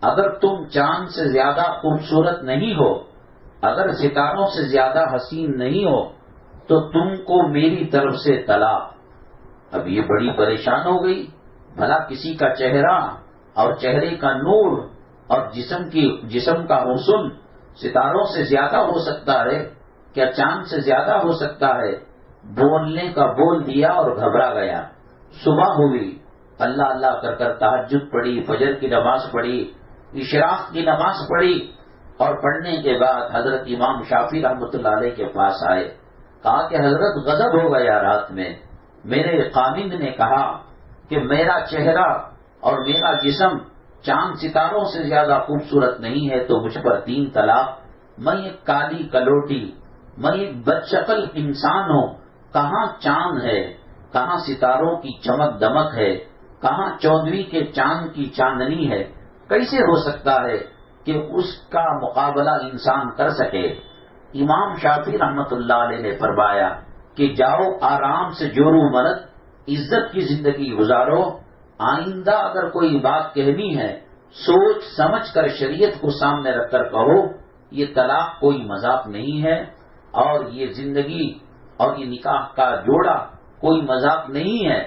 اگر تم چاند سے زیادہ خوبصورت نہیں ہو، اگر ستاروں سے زیادہ حسین نہیں ہو، تو تم کو میری طرف سے طلاق. اب یہ بڑی پریشان ہو گئی. بھلا کسی کا چہرہ اور چہرے کا نور اور جسم کا حسن ستاروں سے زیادہ ہو سکتا ہے کیا چاند سے زیادہ ہو سکتا ہے؟ بولنے کا بول دیا اور گھبرا گیا. صبح ہوئی، اللہ اللہ کر کر تہجد پڑھی، فجر کی نماز پڑھی، اشراق کی نماز پڑھی، اور پڑھنے کے بعد حضرت امام شافعی رحمۃ اللہ علیہ کے پاس آئے. کہا کہ حضرت غضب ہو گیا رات میں، میرے خامند نے کہا کہ میرا چہرہ اور میرا جسم چاند ستاروں سے زیادہ خوبصورت نہیں ہے تو مجھ پر 3 طلاق. میں ایک کالی کلوٹی، میں ایک بدشکل انسان ہوں. کہاں چاند ہے، کہاں ستاروں کی چمک دمک ہے، کہاں 14ویں کے چاند کی چاندنی ہے؟ کیسے ہو سکتا ہے کہ اس کا مقابلہ انسان کر سکے؟ امام شافعی رحمت اللہ علیہ نے فرمایا کہ جاؤ آرام سے جورو مرد عزت کی زندگی گزارو. آئندہ اگر کوئی بات کہنی ہے سوچ سمجھ کر شریعت کو سامنے رکھ کر کہو. یہ طلاق کوئی مذاق نہیں ہے، اور یہ زندگی اور یہ نکاح کا جوڑا کوئی مذاق نہیں ہے.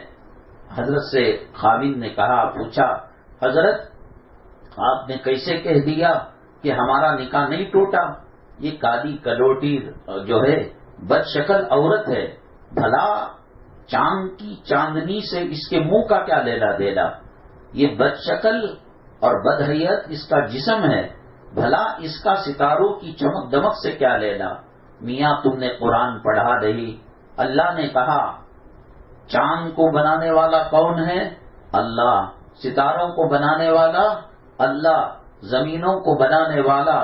حضرت سے خامند نے کہا، پوچھا حضرت آپ نے کیسے کہہ دیا کہ ہمارا نکاح نہیں ٹوٹا؟ یہ کالی کلوٹی جو ہے بد شکل عورت ہے، بھلا چاند کی چاندنی سے اس کے منہ کا کیا لینا دینا؟ یہ بد شکل اور بدحیت اس کا جسم ہے، بھلا اس کا ستاروں کی چمک دمک سے کیا لینا؟ میاں تم نے قرآن پڑھا نہیں. اللہ نے کہا چاند کو بنانے والا کون ہے؟ اللہ. ستاروں کو بنانے والا اللہ. زمینوں کو بنانے والا،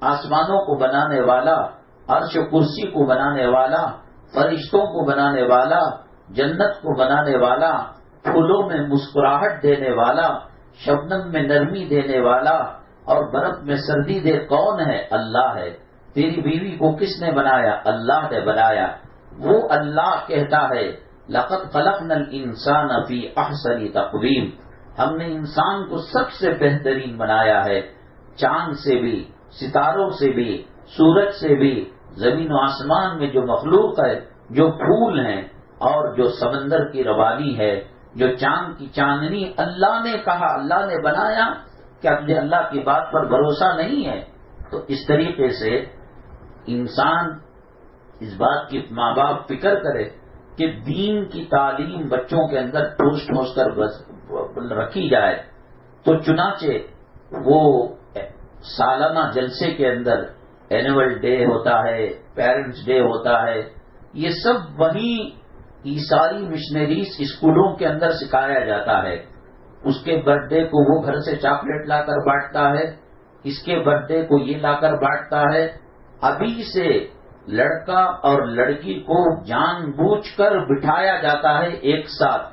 آسمانوں کو بنانے والا، عرش و کرسی کو بنانے والا، فرشتوں کو بنانے والا، جنت کو بنانے والا، پھولوں میں مسکراہٹ دینے والا، شبنم میں نرمی دینے والا اور برف میں سردی دے کون ہے؟ اللہ ہے. تیری بیوی کو کس نے بنایا؟ اللہ نے بنایا. وہ اللہ کہتا ہے لقد خلقنا الانسان فی احسن تقویم، ہم نے انسان کو سب سے بہترین بنایا ہے. چاند سے بھی، ستاروں سے بھی، سورج سے بھی، زمین و آسمان میں جو مخلوق ہے، جو پھول ہیں اور جو سمندر کی روانی ہے، جو چاند کی چاندنی، اللہ نے کہا، اللہ نے بنایا. کیا تجھے اللہ کی بات پر بھروسہ نہیں ہے؟ تو اس طریقے سے انسان اس بات کی ماں باپ فکر کرے کہ دین کی تعلیم بچوں کے اندر ٹھوس ٹھوس کر رکھی جائے. تو چنانچہ وہ سالانہ جلسے کے اندر اینول ڈے ہوتا ہے، پیرنٹس ڈے ہوتا ہے، یہ سب وہیں عیسائی مشنریز اسکولوں کے اندر سکھایا جاتا ہے. اس کے برتھ ڈے کو وہ گھر سے چاکلیٹ لا کر بانٹتا ہے، اس کے برتھ ڈے کو یہ لا کر بانٹتا ہے. ابھی سے لڑکا اور لڑکی کو جان بوجھ کر بٹھایا جاتا ہے ایک ساتھ،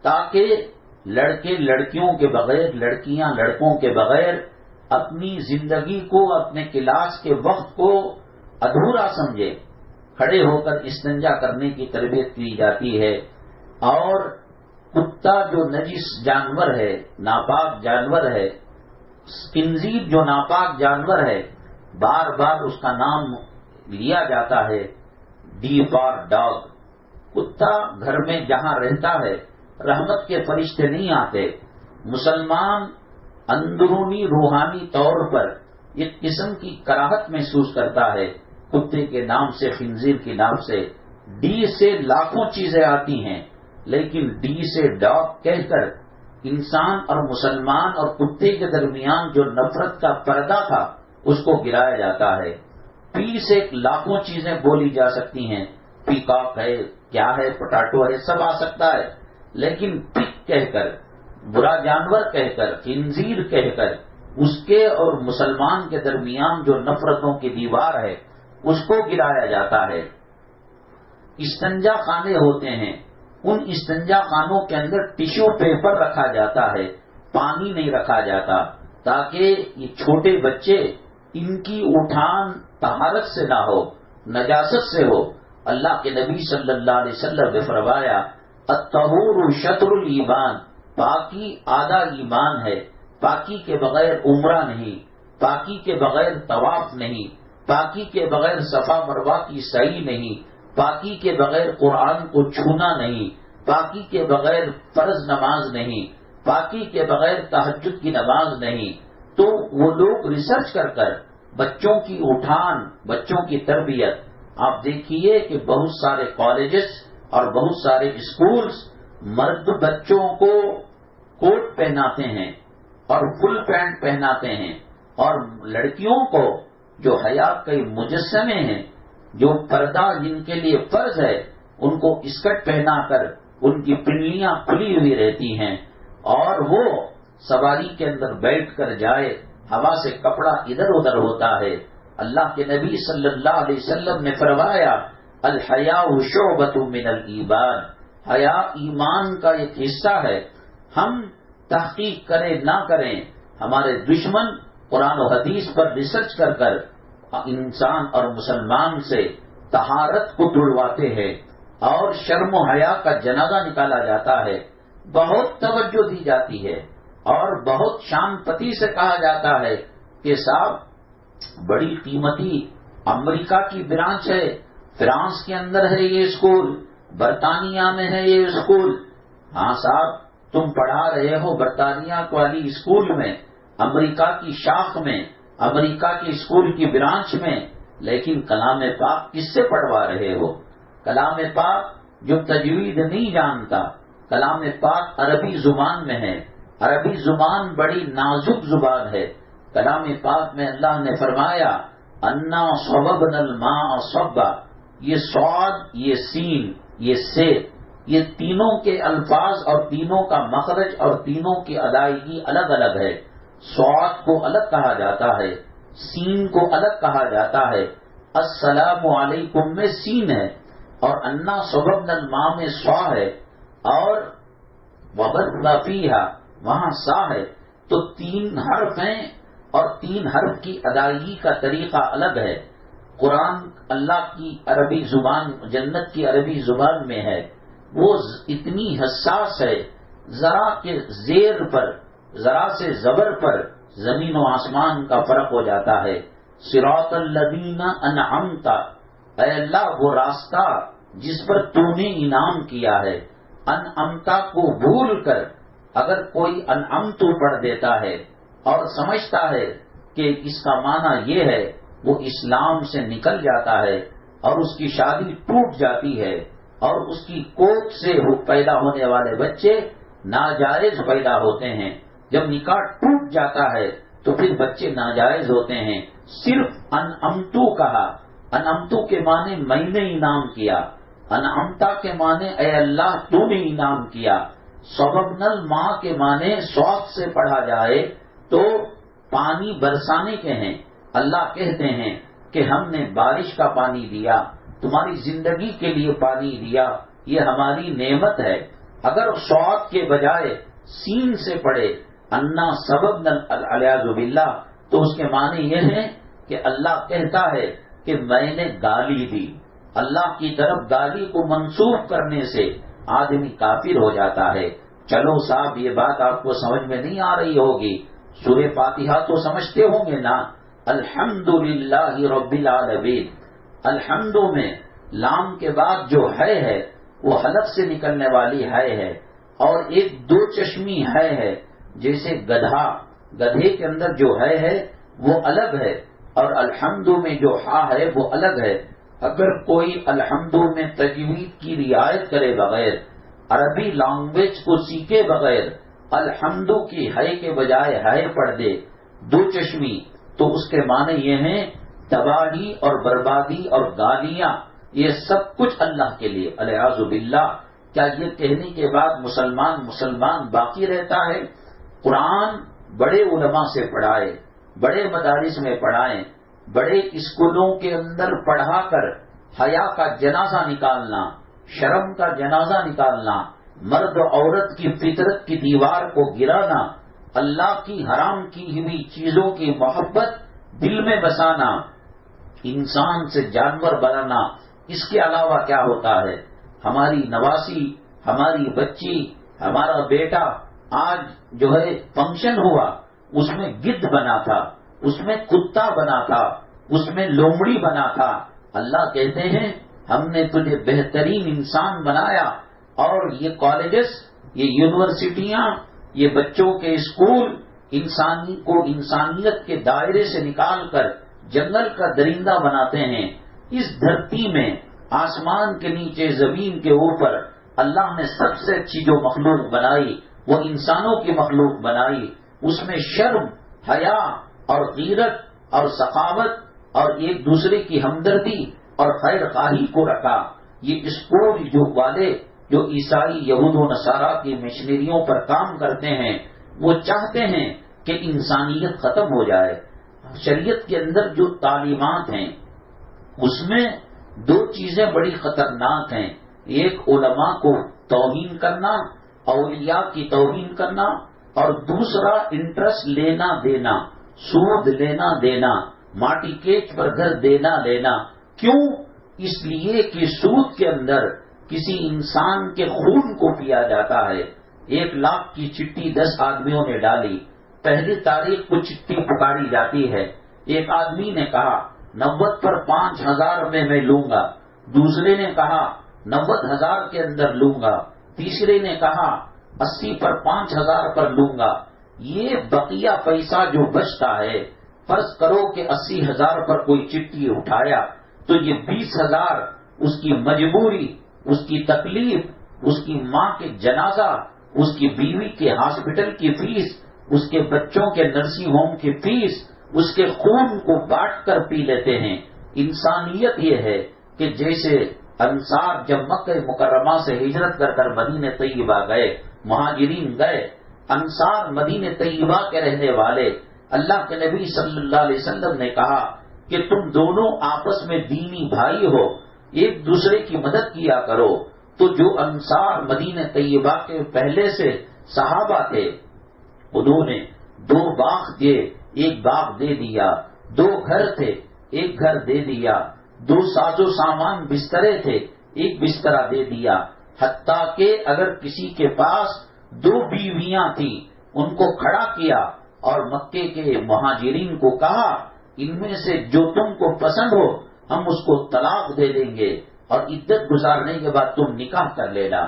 تاکہ لڑکے لڑکیوں کے بغیر، لڑکیاں لڑکوں کے بغیر اپنی زندگی کو، اپنے کلاس کے وقت کو ادھورا سمجھے. کھڑے ہو کر استنجا کرنے کی تربیت کی جاتی ہے. اور کتا جو نجس جانور ہے، ناپاک جانور ہے، خنزیر جو ناپاک جانور ہے، بار بار اس کا نام لیا جاتا ہے، ڈی فار ڈاگ. کتا گھر میں جہاں رہتا ہے رحمت کے فرشتے نہیں آتے. مسلمان اندرونی روحانی طور پر ایک قسم کی کراہت محسوس کرتا ہے کتے کے نام سے، خنزیر کے نام سے. ڈی سے لاکھوں چیزیں آتی ہیں، لیکن ڈی سے ڈاگ کہہ کر انسان اور مسلمان اور کتے کے درمیان جو نفرت کا پردہ تھا اس کو گرایا جاتا ہے. پی سے لاکھوں چیزیں بولی جا سکتی ہیں، پیکاک ہے، کیا ہے، پٹاٹو ہے، سب آ سکتا ہے. لیکن پک کہہ کر، برا جانور کہہ کر، خنزیر کہہ کر اس کے اور مسلمان کے درمیان جو نفرتوں کی دیوار ہے اس کو گرایا جاتا ہے. استنجا خانے ہوتے ہیں، ان استنجا خانوں کے اندر ٹیشو پیپر رکھا جاتا ہے، پانی نہیں رکھا جاتا، تاکہ یہ چھوٹے بچے ان کی اٹھان طہارت سے نہ ہو، نجاست سے ہو. اللہ کے نبی صلی اللہ علیہ وسلم نے فرمایا الطہور شطر الایمان، پاکی آدھا ایمان ہے. پاکی کے بغیر عمرہ نہیں، پاکی کے بغیر طواف نہیں، پاکی کے بغیر صفا مروہ کی سعی نہیں، پاکی کے بغیر قرآن کو چھونا نہیں، پاکی کے بغیر فرض نماز نہیں، پاکی کے بغیر تہجد کی نماز نہیں. تو وہ لوگ ریسرچ کر کر بچوں کی اٹھان، بچوں کی تربیت، آپ دیکھیے کہ بہت سارے کالجز اور بہت سارے اسکولز مرد بچوں کو کوٹ پہناتے ہیں اور فل پینٹ پہناتے ہیں، اور لڑکیوں کو جو حیا کے مجسمے ہیں، جو پردہ جن کے لیے فرض ہے، ان کو اسکرٹ پہنا کر ان کی پنڈلیاں کھلی ہوئی رہتی ہیں، اور وہ سواری کے اندر بیٹھ کر جائے، ہوا سے کپڑا ادھر ادھر ہوتا ہے. اللہ کے نبی صلی اللہ علیہ وسلم نے فرمایا الحیاء شعبۃ من الایمان، حیا ایمان کا ایک حصہ ہے. ہم تحقیق کریں نہ کریں، ہمارے دشمن قرآن و حدیث پر ریسرچ کر کر انسان اور مسلمان سے طہارت کو دڑواتے ہیں اور شرم و حیا کا جنازہ نکالا جاتا ہے. بہت توجہ دی جاتی ہے اور بہت شان پتی سے کہا جاتا ہے کہ صاحب بڑی قیمتی امریکہ کی برانچ ہے، فرانس کے اندر ہے یہ اسکول، برطانیہ میں ہے یہ اسکول. ہاں صاحب، تم پڑھا رہے ہو برطانیہ والی اسکول میں، امریکہ کی شاخ میں، امریکہ کی اسکول کی برانچ میں، لیکن کلام پاک کس سے پڑھوا رہے ہو؟ کلام پاک جو تجوید نہیں جانتا، کلام پاک عربی زبان میں ہے. عربی زبان بڑی نازک زبان ہے. کلام پاک میں اللہ نے فرمایا انا صببنا الماء صبا، یہ صاد، یہ سین، یہ سے، یہ تینوں کے الفاظ اور تینوں کا مخرج اور تینوں کی ادائیگی الگ الگ ہے. صاد کو الگ کہا جاتا ہے، سین کو الگ کہا جاتا ہے. السلام علیکم میں سین ہے، اور انا صببنا الماء میں صا ہے، اور وبثنا فیہا وہاں سا ہے. تو تین حرف ہیں اور تین حرف کی ادائیگی کا طریقہ الگ ہے. قرآن اللہ کی عربی زبان، جنت کی عربی زبان میں ہے، وہ اتنی حساس ہے، ذرا کے زیر پر، ذرا سے زبر پر زمین و آسمان کا فرق ہو جاتا ہے. صراط الذین انعمت، اے اللہ وہ راستہ جس پر تو نے انعام کیا ہے. انعمتا کو بھول کر اگر کوئی انعمتو پڑھ دیتا ہے اور سمجھتا ہے کہ اس کا معنی یہ ہے، وہ اسلام سے نکل جاتا ہے اور اس کی شادی ٹوٹ جاتی ہے، اور اس کی کوکھ سے پیدا ہونے والے بچے ناجائز پیدا ہوتے ہیں. جب نکاح ٹوٹ جاتا ہے تو پھر بچے ناجائز ہوتے ہیں. صرف انعمتو کہا، انعمتو کے معنی میں نے انعام کیا، انعمتا کے معنی اے اللہ تو نے انعام کیا، سببنا الماء کے معنی صوت سے پڑھا جائے تو پانی برسانے کے ہیں۔ اللہ کہتے ہیں کہ ہم نے بارش کا پانی دیا، تمہاری زندگی کے لیے پانی دیا، یہ ہماری نعمت ہے۔ اگر صوت کے بجائے سین سے پڑھے انا سببنا الیاذ باللہ تو اس کے معنی یہ ہے کہ اللہ کہتا ہے کہ میں نے گالی دی۔ اللہ کی طرف گالی کو منسوب کرنے سے آدمی کافر ہو جاتا ہے۔ چلو صاحب یہ بات آپ کو سمجھ میں نہیں آ رہی ہوگی، سورہ فاتحہ تو سمجھتے ہوں گے نا، الحمدللہ رب العالمین۔ الحمد میں لام کے بعد جو ہے وہ حلق سے نکلنے والی ہے اور ایک دو چشمی ہے، جیسے گدھے کے اندر جو ہے وہ الگ ہے اور الحمد میں جو ہا ہے وہ الگ ہے۔ اگر کوئی الحمد میں تجوید کی رعایت کرے بغیر، عربی لینگویج کو سیکھے بغیر الحمد کی ہے کے بجائے ہے پڑھ دے دو چشمی، تو اس کے معنی یہ ہیں تباہی اور بربادی اور گالیاں، یہ سب کچھ اللہ کے لیے، الیاذ باللہ۔ کیا یہ کہنے کے بعد مسلمان باقی رہتا ہے؟ قرآن بڑے علماء سے پڑھائے، بڑے مدارس میں پڑھائیں، بڑے اسکولوں کے اندر پڑھا کر حیا کا جنازہ نکالنا، شرم کا جنازہ نکالنا، مرد و عورت کی فطرت کی دیوار کو گرانا، اللہ کی حرام کی ہوئی چیزوں کی محبت دل میں بسانا، انسان سے جانور بنانا، اس کے علاوہ کیا ہوتا ہے؟ ہماری نواسی، ہماری بچی، ہمارا بیٹا آج جو ہے فنکشن ہوا، اس میں گدھ بنا تھا، اس میں کتا بنا تھا، اس میں لومڑی بنا تھا۔ اللہ کہتے ہیں ہم نے تجھے بہترین انسان بنایا، اور یہ کالجز، یہ یونیورسٹیاں، یہ بچوں کے اسکول انسانی کو انسانیت کے دائرے سے نکال کر جنگل کا درندہ بناتے ہیں۔ اس دھرتی میں آسمان کے نیچے زمین کے اوپر اللہ نے سب سے اچھی جو مخلوق بنائی وہ انسانوں کی مخلوق بنائی، اس میں شرم، حیا اور غیرت اور سخاوت اور ایک دوسرے کی ہمدردی اور خیر خواہی کو رکھا۔ یہ اسکول جو عیسائی یہود و نصارہ کی مشنریوں پر کام کرتے ہیں، وہ چاہتے ہیں کہ انسانیت ختم ہو جائے۔ شریعت کے اندر جو تعلیمات ہیں اس میں دو چیزیں بڑی خطرناک ہیں، ایک علماء کو توہین کرنا، اولیاء کی توہین کرنا، اور دوسرا انٹرسٹ لینا دینا، سود لینا دینا، ماٹی کیچ پر گھر دینا لینا۔ کیوں؟ اس لیے کہ سود کے اندر کسی انسان کے خون کو پیا جاتا ہے۔ 1 لاکھ کی چٹھی 10 آدمیوں نے ڈالی، پہلی تاریخ کو چٹھی پکاری جاتی ہے۔ ایک آدمی نے کہا 90 پر 5000 میں لوں گا، دوسرے نے کہا 90,000 کے اندر لوں گا، تیسرے نے کہا 80 پر 5000 پر لوں گا۔ یہ بقیہ پیسہ جو بچتا ہے، فرض کرو کہ 80,000 پر کوئی چٹھی اٹھایا تو یہ 20,000 اس کی مجبوری، اس کی تکلیف، اس کی ماں کے جنازہ، اس کی بیوی کے ہاسپٹل کی فیس، اس کے بچوں کے نرسنگ ہوم کی فیس، اس کے خون کو بانٹ کر پی لیتے ہیں۔ انسانیت یہ ہے کہ جیسے انصار جب مکہ مکرمہ سے ہجرت کر مدینہ طیبہ گئے، مہاجرین گئے، انصار مدینہ طیبہ کے رہنے والے، اللہ کے نبی صلی اللہ علیہ وسلم نے کہا کہ تم دونوں آپس میں دینی بھائی ہو، ایک دوسرے کی مدد کیا کرو۔ تو جو انصار مدینہ طیبہ کے پہلے سے صحابہ تھے، انہوں نے 2 باغ دیے، 1 باغ دے دیا، 2 گھر تھے، 1 گھر دے دیا، 2 ساز و سامان بسترے تھے، 1 بسترا دے دیا، حتیٰ کہ اگر کسی کے پاس 2 بیویاں تھیں ان کو کھڑا کیا اور مکے کے مہاجرین کو کہا ان میں سے جو تم کو پسند ہو ہم اس کو طلاق دے دیں گے اور عدت گزارنے کے بعد تم نکاح کر لینا۔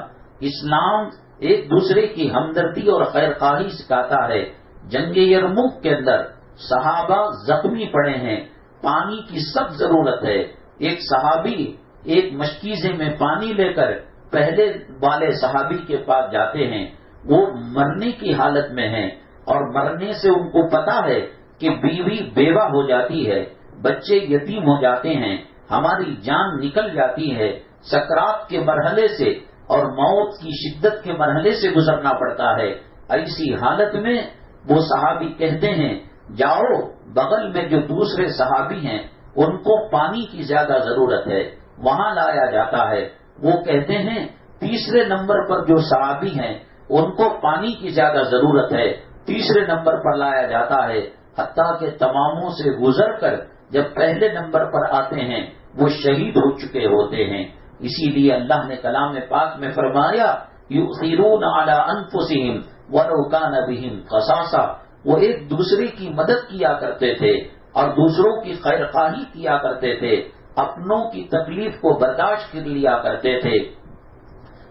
اسلام ایک دوسرے کی ہمدردی اور خیر خواہی سکھاتا ہے۔ جنگ یرموک کے اندر صحابہ زخمی پڑے ہیں، پانی کی سخت ضرورت ہے۔ ایک صحابی ایک مشکیزے میں پانی لے کر پہلے والے صحابی کے پاس جاتے ہیں، وہ مرنے کی حالت میں ہیں اور مرنے سے ان کو پتا ہے کہ بیوی بیوہ ہو جاتی ہے، بچے یتیم ہو جاتے ہیں، ہماری جان نکل جاتی ہے، سکرات کے مرحلے سے اور موت کی شدت کے مرحلے سے گزرنا پڑتا ہے. ایسی حالت میں وہ صحابی کہتے ہیں جاؤ بغل میں جو دوسرے صحابی ہیں ان کو پانی کی زیادہ ضرورت ہے، وہاں لایا جاتا ہے. وہ کہتے ہیں تیسرے نمبر پر جو صحابی ہیں ان کو پانی کی زیادہ ضرورت ہے، تیسرے نمبر پر لایا جاتا ہے. حتیٰ کہ تماموں سے گزر کر جب پہلے نمبر پر آتے ہیں وہ شہید ہو چکے ہوتے ہیں. اسی لیے اللہ نے کلام پاک میں فرمایا یؤثرون علی انفسہم ولو کان بہم خصاصہ. وہ ایک دوسرے کی مدد کیا کرتے تھے اور دوسروں کی خیر خواہی کیا کرتے تھے، اپنوں کی تکلیف کو برداشت کر لیا کرتے تھے.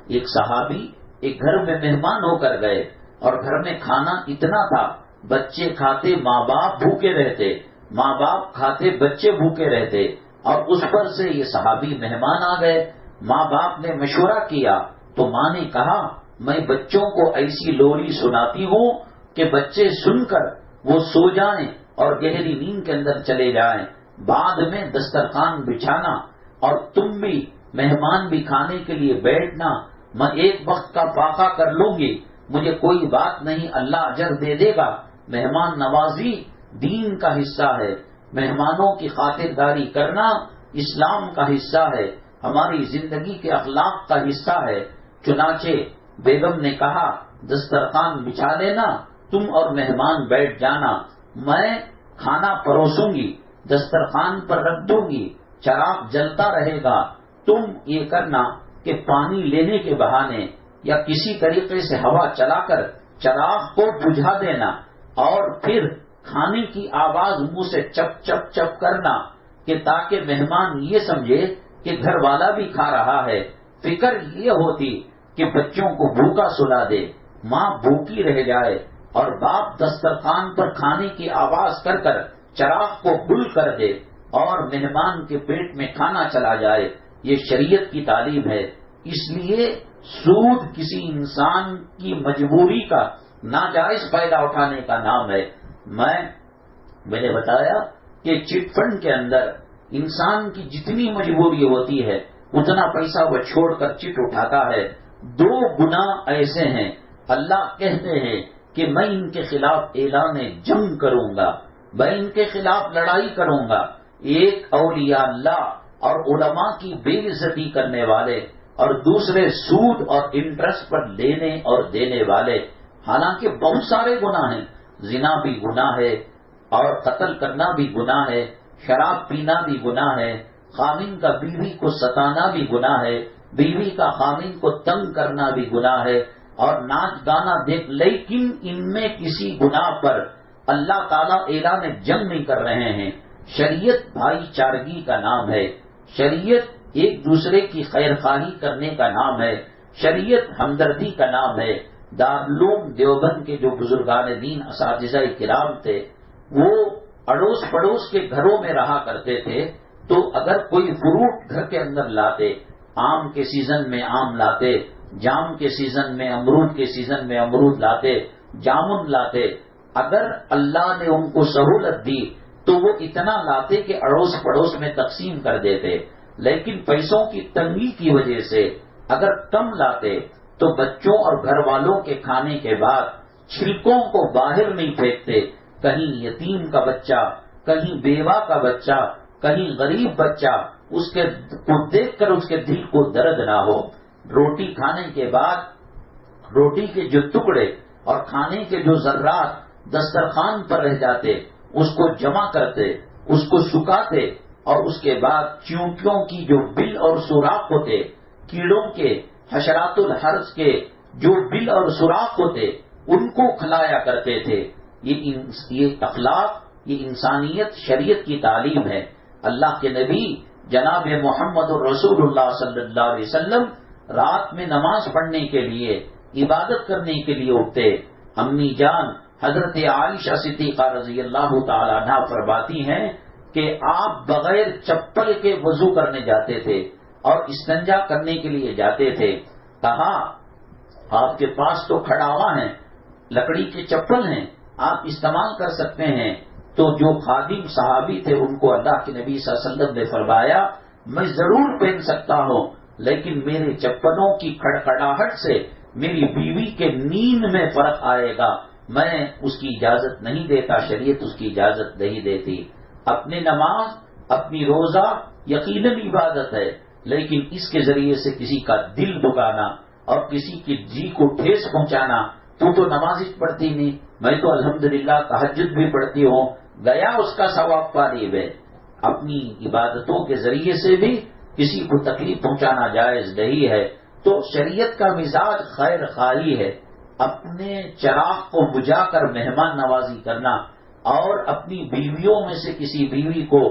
ایک صحابی ایک گھر میں مہمان ہو کر گئے اور گھر میں کھانا اتنا تھا، بچے کھاتے ماں باپ بھوکے رہتے، ماں باپ کھاتے بچے بھوکے رہتے، اور اس پر سے یہ صحابی مہمان آ گئے. ماں باپ نے مشورہ کیا تو ماں نے کہا میں بچوں کو ایسی لوری سناتی ہوں کہ بچے سن کر وہ سو جائیں اور گہری نیند کے اندر چلے جائیں. بعد میں دسترخوان بچھانا اور تم بھی مہمان بھی کھانے کے لیے بیٹھنا، میں ایک وقت کا فاقہ کر لوں گی، مجھے کوئی بات نہیں، اللہ اجر دے دے گا. مہمان نوازی دین کا حصہ ہے، مہمانوں کی خاطرداری کرنا اسلام کا حصہ ہے، ہماری زندگی کے اخلاق کا حصہ ہے. چنانچہ بیگم نے کہا دسترخوان بچھا لینا، تم اور مہمان بیٹھ جانا، میں کھانا پروسوں گی، دسترخوان پر رکھ دوں گی، چراغ جلتا رہے گا، تم یہ کرنا کہ پانی لینے کے بہانے یا کسی طریقے سے ہوا چلا کر چراغ کو بجھا دینا، اور پھر کھانے کی آواز منہ سے چپ چپ چپ کرنا کہ تاکہ مہمان یہ سمجھے کہ گھر والا بھی کھا رہا ہے. فکر یہ ہوتی کہ بچوں کو بھوکا سلا دے، ماں بھوکی رہ جائے، اور باپ دسترخوان پر کھانے کی آواز کر کر چراغ کو گل کر دے اور مہمان کے پیٹ میں کھانا چلا جائے. یہ شریعت کی تعلیم ہے. اس لیے سود کسی انسان کی مجبوری کا ناجائز فائدہ اٹھانے کا نام ہے. میں نے بتایا کہ چٹ فنڈ کے اندر انسان کی جتنی مجبوری ہوتی ہے اتنا پیسہ وہ چھوڑ کر چٹ اٹھاتا ہے. 2 گناہ ایسے ہیں اللہ کہتے ہیں کہ میں ان کے خلاف اعلان جنگ کروں گا، میں ان کے خلاف لڑائی کروں گا. ایک اولیاء اللہ اور علماء کی بے عزتی کرنے والے، اور دوسرے سود اور انٹرسٹ پر لینے اور دینے والے. حالانکہ بہت سارے گناہ ہیں، زنا بھی گناہ ہے، اور قتل کرنا بھی گناہ ہے، شراب پینا بھی گناہ ہے، خامن کا بیوی کو ستانا بھی گناہ ہے، بیوی کا خامن کو تنگ کرنا بھی گناہ ہے، اور ناچ گانا دیکھ. لیکن ان میں کسی گناہ پر اللہ تعالیٰ اعلان جنگ نہیں کر رہے ہیں. شریعت بھائی چارگی کا نام ہے، شریعت ایک دوسرے کی خیر خواہی کرنے کا نام ہے، شریعت ہمدردی کا نام ہے. دارالعلوم دیوبند کے جو بزرگان دین اساتذہ کرام تھے وہ اڑوس پڑوس کے گھروں میں رہا کرتے تھے، تو اگر کوئی فروٹ گھر کے اندر لاتے، آم کے سیزن میں آم لاتے، جام کے سیزن میں امرود کے سیزن میں امرود لاتے، جامن لاتے، اگر اللہ نے ان کو سہولت دی تو وہ اتنا لاتے کہ اڑوس پڑوس میں تقسیم کر دیتے. لیکن پیسوں کی تنگی کی وجہ سے اگر کم لاتے تو بچوں اور گھر والوں کے کھانے کے بعد چھلکوں کو باہر نہیں پھینکتے. کہیں یتیم کا بچہ، کہیں بیوہ کا بچہ، کہیں غریب بچہ، اس کے کو دیکھ کر اس کے دل کو درد نہ ہو. روٹی کھانے کے بعد روٹی کے جو ٹکڑے اور کھانے کے جو ذرات دسترخوان پر رہ جاتے اس کو جمع کرتے، اس کو سکھاتے، اور اس کے بعد چیونٹیوں کی جو بل اور سوراخ ہوتے، کیڑوں کے، حشرات الحرث کے جو بل اور سوراخ ہوتے ان کو کھلایا کرتے تھے. یہ اخلاق، یہ انسانیت شریعت کی تعلیم ہے. اللہ کے نبی جناب محمد الرسول اللہ صلی اللہ علیہ وسلم رات میں نماز پڑھنے کے لیے، عبادت کرنے کے لیے اٹھتے. امی جان حضرت عائشہ صدیقہ رضی اللہ تعالی عنہا فرماتی ہیں کہ آپ بغیر چپل کے وضو کرنے جاتے تھے اور استنجا کرنے کے لیے جاتے تھے. کہا آپ کے پاس تو کھڑاوا ہیں، لکڑی کے چپل ہیں، آپ استعمال کر سکتے ہیں. تو جو خادم صحابی تھے ان کو اللہ کے نبی صلی اللہ علیہ وسلم نے فرمایا میں ضرور پہن سکتا ہوں، لیکن میرے چپلوں کی کھڑکھڑاہٹ سے میری بیوی کے نیند میں فرق آئے گا، میں اس کی اجازت نہیں دیتا، شریعت اس کی اجازت نہیں دیتی۔ اپنی نماز، اپنی روزہ یقیناً عبادت ہے، لیکن اس کے ذریعے سے کسی کا دل دکانا اور کسی کی جی کو ٹھیس پہنچانا، تو نماز پڑھتی نہیں، میں تو الحمدللہ تہجد بھی پڑھتی ہوں، گیا اس کا ثواب قریب ہے۔ اپنی عبادتوں کے ذریعے سے بھی کسی کو تکلیف پہنچانا جائز نہیں ہے۔ تو شریعت کا مزاج خیر خواہی ہے، اپنے چراغ کو بجھا کر مہمان نوازی کرنا اور اپنی بیویوں میں سے کسی بیوی کو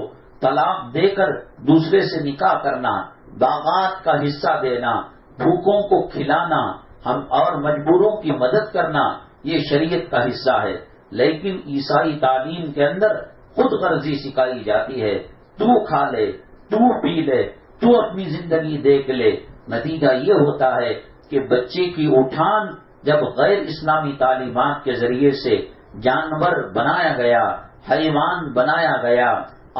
طلاق دے کر دوسرے سے نکاح کرنا، باغات کا حصہ دینا، بھوکوں کو کھلانا ہم اور مجبوروں کی مدد کرنا، یہ شریعت کا حصہ ہے۔ لیکن عیسائی تعلیم کے اندر خود غرضی سکھائی جاتی ہے، تو کھا لے، تو پی لے، تو اپنی زندگی دیکھ لے۔ نتیجہ یہ ہوتا ہے کہ بچے کی اٹھان جب غیر اسلامی تعلیمات کے ذریعے سے جانور بنایا گیا، حیوان بنایا گیا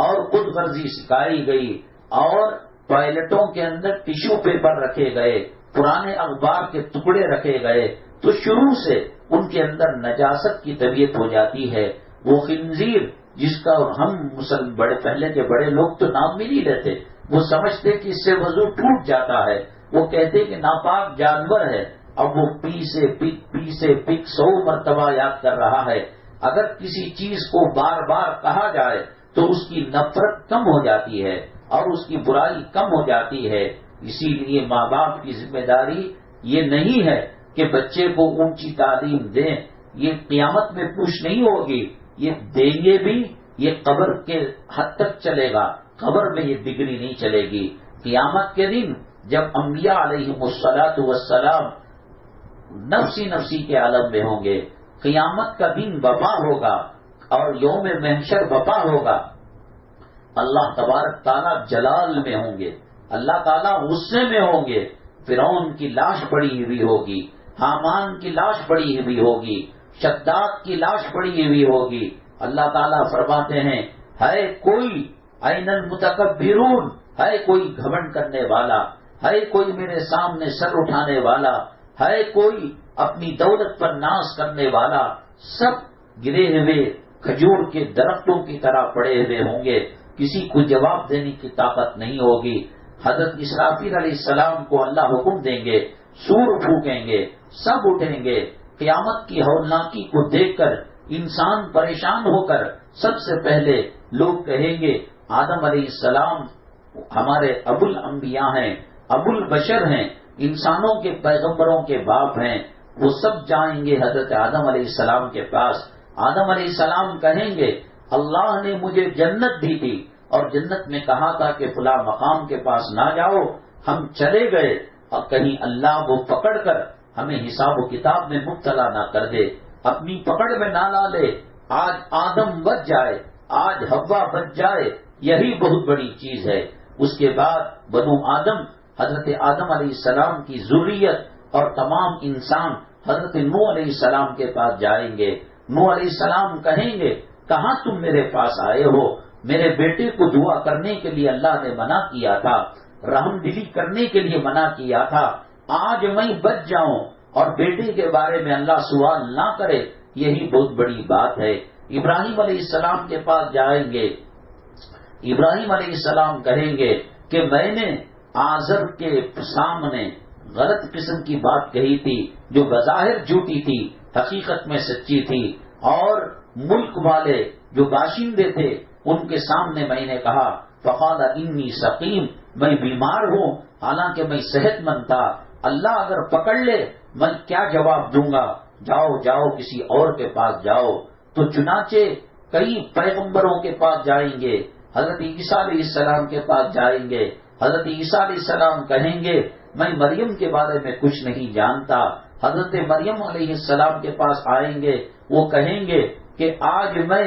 اور خود غرضی سکھائی گئی اور ٹوائلٹوں کے اندر ٹیشو پیپر رکھے گئے، پرانے اخبار کے ٹکڑے رکھے گئے، تو شروع سے ان کے اندر نجاست کی طبیعت ہو جاتی ہے۔ وہ خنزیر جس کا ہم بڑے پہلے کے بڑے لوگ تو نام بھی نہیں لیتے، وہ سمجھتے کہ اس سے وضو ٹوٹ جاتا ہے، وہ کہتے کہ ناپاک جانور ہے، اب وہ پی سے پک 100 مرتبہ یاد کر رہا ہے۔ اگر کسی چیز کو بار بار کہا جائے تو اس کی نفرت کم ہو جاتی ہے اور اس کی برائی کم ہو جاتی ہے۔ اسی لیے ماں باپ کی ذمہ داری یہ نہیں ہے کہ بچے کو اونچی تعلیم دیں، یہ قیامت میں پوچھ نہیں ہوگی، یہ دیں گے بھی، یہ قبر کے حد تک چلے گا، قبر میں یہ ڈگری نہیں چلے گی۔ قیامت کے دن جب انبیاء علیہم الصلاۃ والسلام نفسی کے عالم میں ہوں گے، قیامت کا دن وبا ہوگا اور یوم محشر وبا ہوگا، اللہ تبارک تعالیٰ جلال میں ہوں گے، اللہ تعالیٰ غصے میں ہوں گے، فرعون کی لاش پڑی ہوئی ہوگی، حامان کی لاش پڑی ہوئی ہوگی، شداد کی لاش پڑی ہوئی ہوگی۔ اللہ تعالیٰ فرماتے ہیں ہے کوئی این المتکبرون، ہے کوئی گھمنڈ کرنے والا، ہے کوئی میرے سامنے سر اٹھانے والا، ہے کوئی اپنی دولت پر ناز کرنے والا، سب گرے ہوئے کھجور کے درختوں کی طرح پڑے ہوئے ہوں گے، کسی کو جواب دینے کی طاقت نہیں ہوگی۔ حضرت اسرافیل علیہ السلام کو اللہ حکم دیں گے، سور پھونکیں گے، سب اٹھیں گے۔ قیامت کی ہولناکی کو دیکھ کر انسان پریشان ہو کر سب سے پہلے لوگ کہیں گے آدم علیہ السلام ہمارے ابو الانبیاء ہیں، ابو البشر ہیں، انسانوں کے پیغمبروں کے باپ ہیں۔ وہ سب جائیں گے حضرت آدم علیہ السلام کے پاس۔ آدم علیہ السلام کہیں گے اللہ نے مجھے جنت دی تھی اور جنت میں کہا تھا کہ فلاں مقام کے پاس نہ جاؤ، ہم چلے گئے اور کہیں اللہ وہ پکڑ کر ہمیں حساب و کتاب میں مبتلا نہ کر دے، اپنی پکڑ میں نہ لا لے، آج آدم بچ جائے، آج حوا بچ جائے، یہی بہت بڑی چیز ہے۔ اس کے بعد بنو آدم حضرت آدم علیہ السلام کی ذریت اور تمام انسان حضرت نوح علیہ السلام کے پاس جائیں گے۔ نوح علیہ السلام کہیں گے کہاں تم میرے پاس آئے ہو؟ میرے بیٹے کو دعا کرنے کے لیے اللہ نے منع کیا تھا، رحم دلی کرنے کے لیے منع کیا تھا، آج میں بچ جاؤں اور بیٹے کے بارے میں اللہ سوال نہ کرے، یہی بہت بڑی بات ہے۔ ابراہیم علیہ السلام کے پاس جائیں گے، ابراہیم علیہ السلام کہیں گے کہ میں نے آزر کے سامنے غلط قسم کی بات کہی تھی جو بظاہر جھوٹی تھی، حقیقت میں سچی تھی، اور ملک والے جو باشندے تھے ان کے سامنے میں نے کہا فقال انی سقیم، میں بیمار ہوں حالانکہ میں صحت مند تھا، اللہ اگر پکڑ لے میں کیا جواب دوں گا؟ جاؤ جاؤ کسی اور کے پاس جاؤ۔ تو چنانچہ کئی پیغمبروں کے پاس جائیں گے، حضرت عیسیٰ علیہ السلام کے پاس جائیں گے، حضرت عیسیٰ علیہ السلام کہیں گے میں مریم کے بارے میں کچھ نہیں جانتا، حضرت مریم علیہ السلام کے پاس آئیں گے، وہ کہیں گے کہ آج میں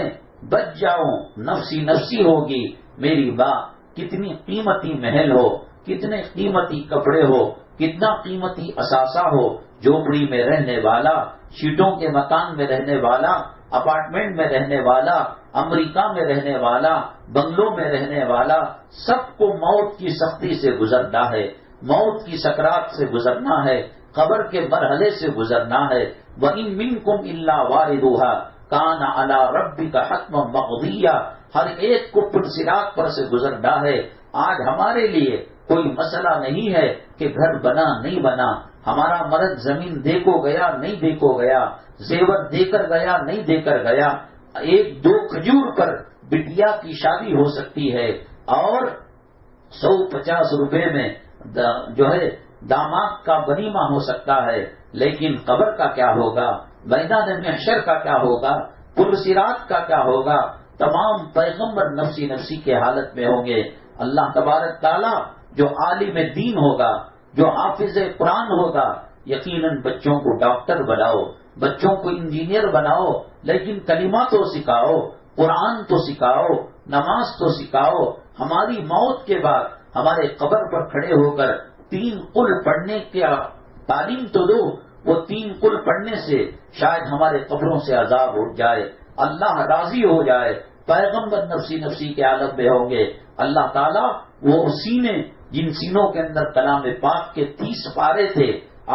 بچ جاؤں، نفسی ہوگی میری ماں، کتنی قیمتی محل ہو، کتنے قیمتی کپڑے ہو، کتنا قیمتی اثاثہ ہو، جھوپڑی میں رہنے والا، شیٹوں کے مکان میں رہنے والا، اپارٹمنٹ میں رہنے والا، امریکہ میں رہنے والا، بنگلوں میں رہنے والا، سب کو موت کی سختی سے گزرنا ہے۔ موت کی سکرات سے گزرنا ہے، قبر کے مرحلے سے گزرنا ہے۔ وَإِن مِّنكُمْ إِلَّا وَارِدُهَا كَانَ عَلَىٰ رَبِّكَ حَتْمًا مَّقْضِيًّا، ہر ایک کو پل صراط پر سے گزرنا ہے۔ آج ہمارے لیے کوئی مسئلہ نہیں ہے کہ گھر بنا نہیں بنا، ہمارا مرد زمین دے کو گیا نہیں دے کو گیا، زیور دے کر گیا نہیں دے کر گیا، ایک دو کھجور پر بٹیا کی شادی ہو سکتی ہے اور 150 روپے میں جو ہے داماد کا ولیمہ ہو سکتا ہے، لیکن قبر کا کیا ہوگا، میدان محشر کا کیا ہوگا، پل صراط کا کیا ہوگا؟ تمام پیغمبر نفسی نفسی کے حالت میں ہوں گے۔ اللہ تبارک تعالیٰ جو عالم دین ہوگا، جو حافظ قرآن ہوگا، یقیناً بچوں کو ڈاکٹر بناؤ، بچوں کو انجینئر بناؤ، لیکن کلمہ تو سکھاؤ، قرآن تو سکھاؤ، نماز تو سکھاؤ۔ ہماری موت کے بعد ہمارے قبر پر کھڑے ہو کر 3 قل پڑھنے کی تعلیم تو دو، وہ 3 قل پڑھنے سے شاید ہمارے قبروں سے عذاب اٹھ جائے، اللہ راضی ہو جائے، پیغمبر نفسی نفسی کے عالم میں ہوں گے۔ اللہ تعالیٰ وہ سینے جن سینوں کے اندر کلام پاک کے 30 پارے تھے،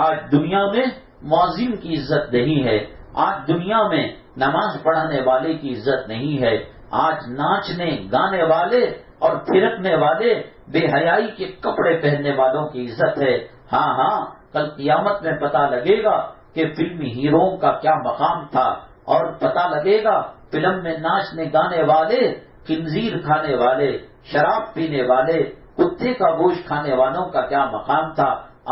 آج دنیا میں مؤذن کی عزت نہیں ہے، آج دنیا میں نماز پڑھانے والے کی عزت نہیں ہے، آج ناچنے گانے والے اور پھرکنے والے بے حیائی کے کپڑے پہننے والوں کی عزت ہے۔ ہاں ہاں، کل قیامت میں پتہ لگے گا کہ فلمی ہیروؤں کا کیا مقام تھا، اور پتہ لگے گا فلم میں ناچنے گانے والے، خنزیر کھانے والے، شراب پینے والے، کتے کا گوشت کھانے والوں کا کیا مقام تھا۔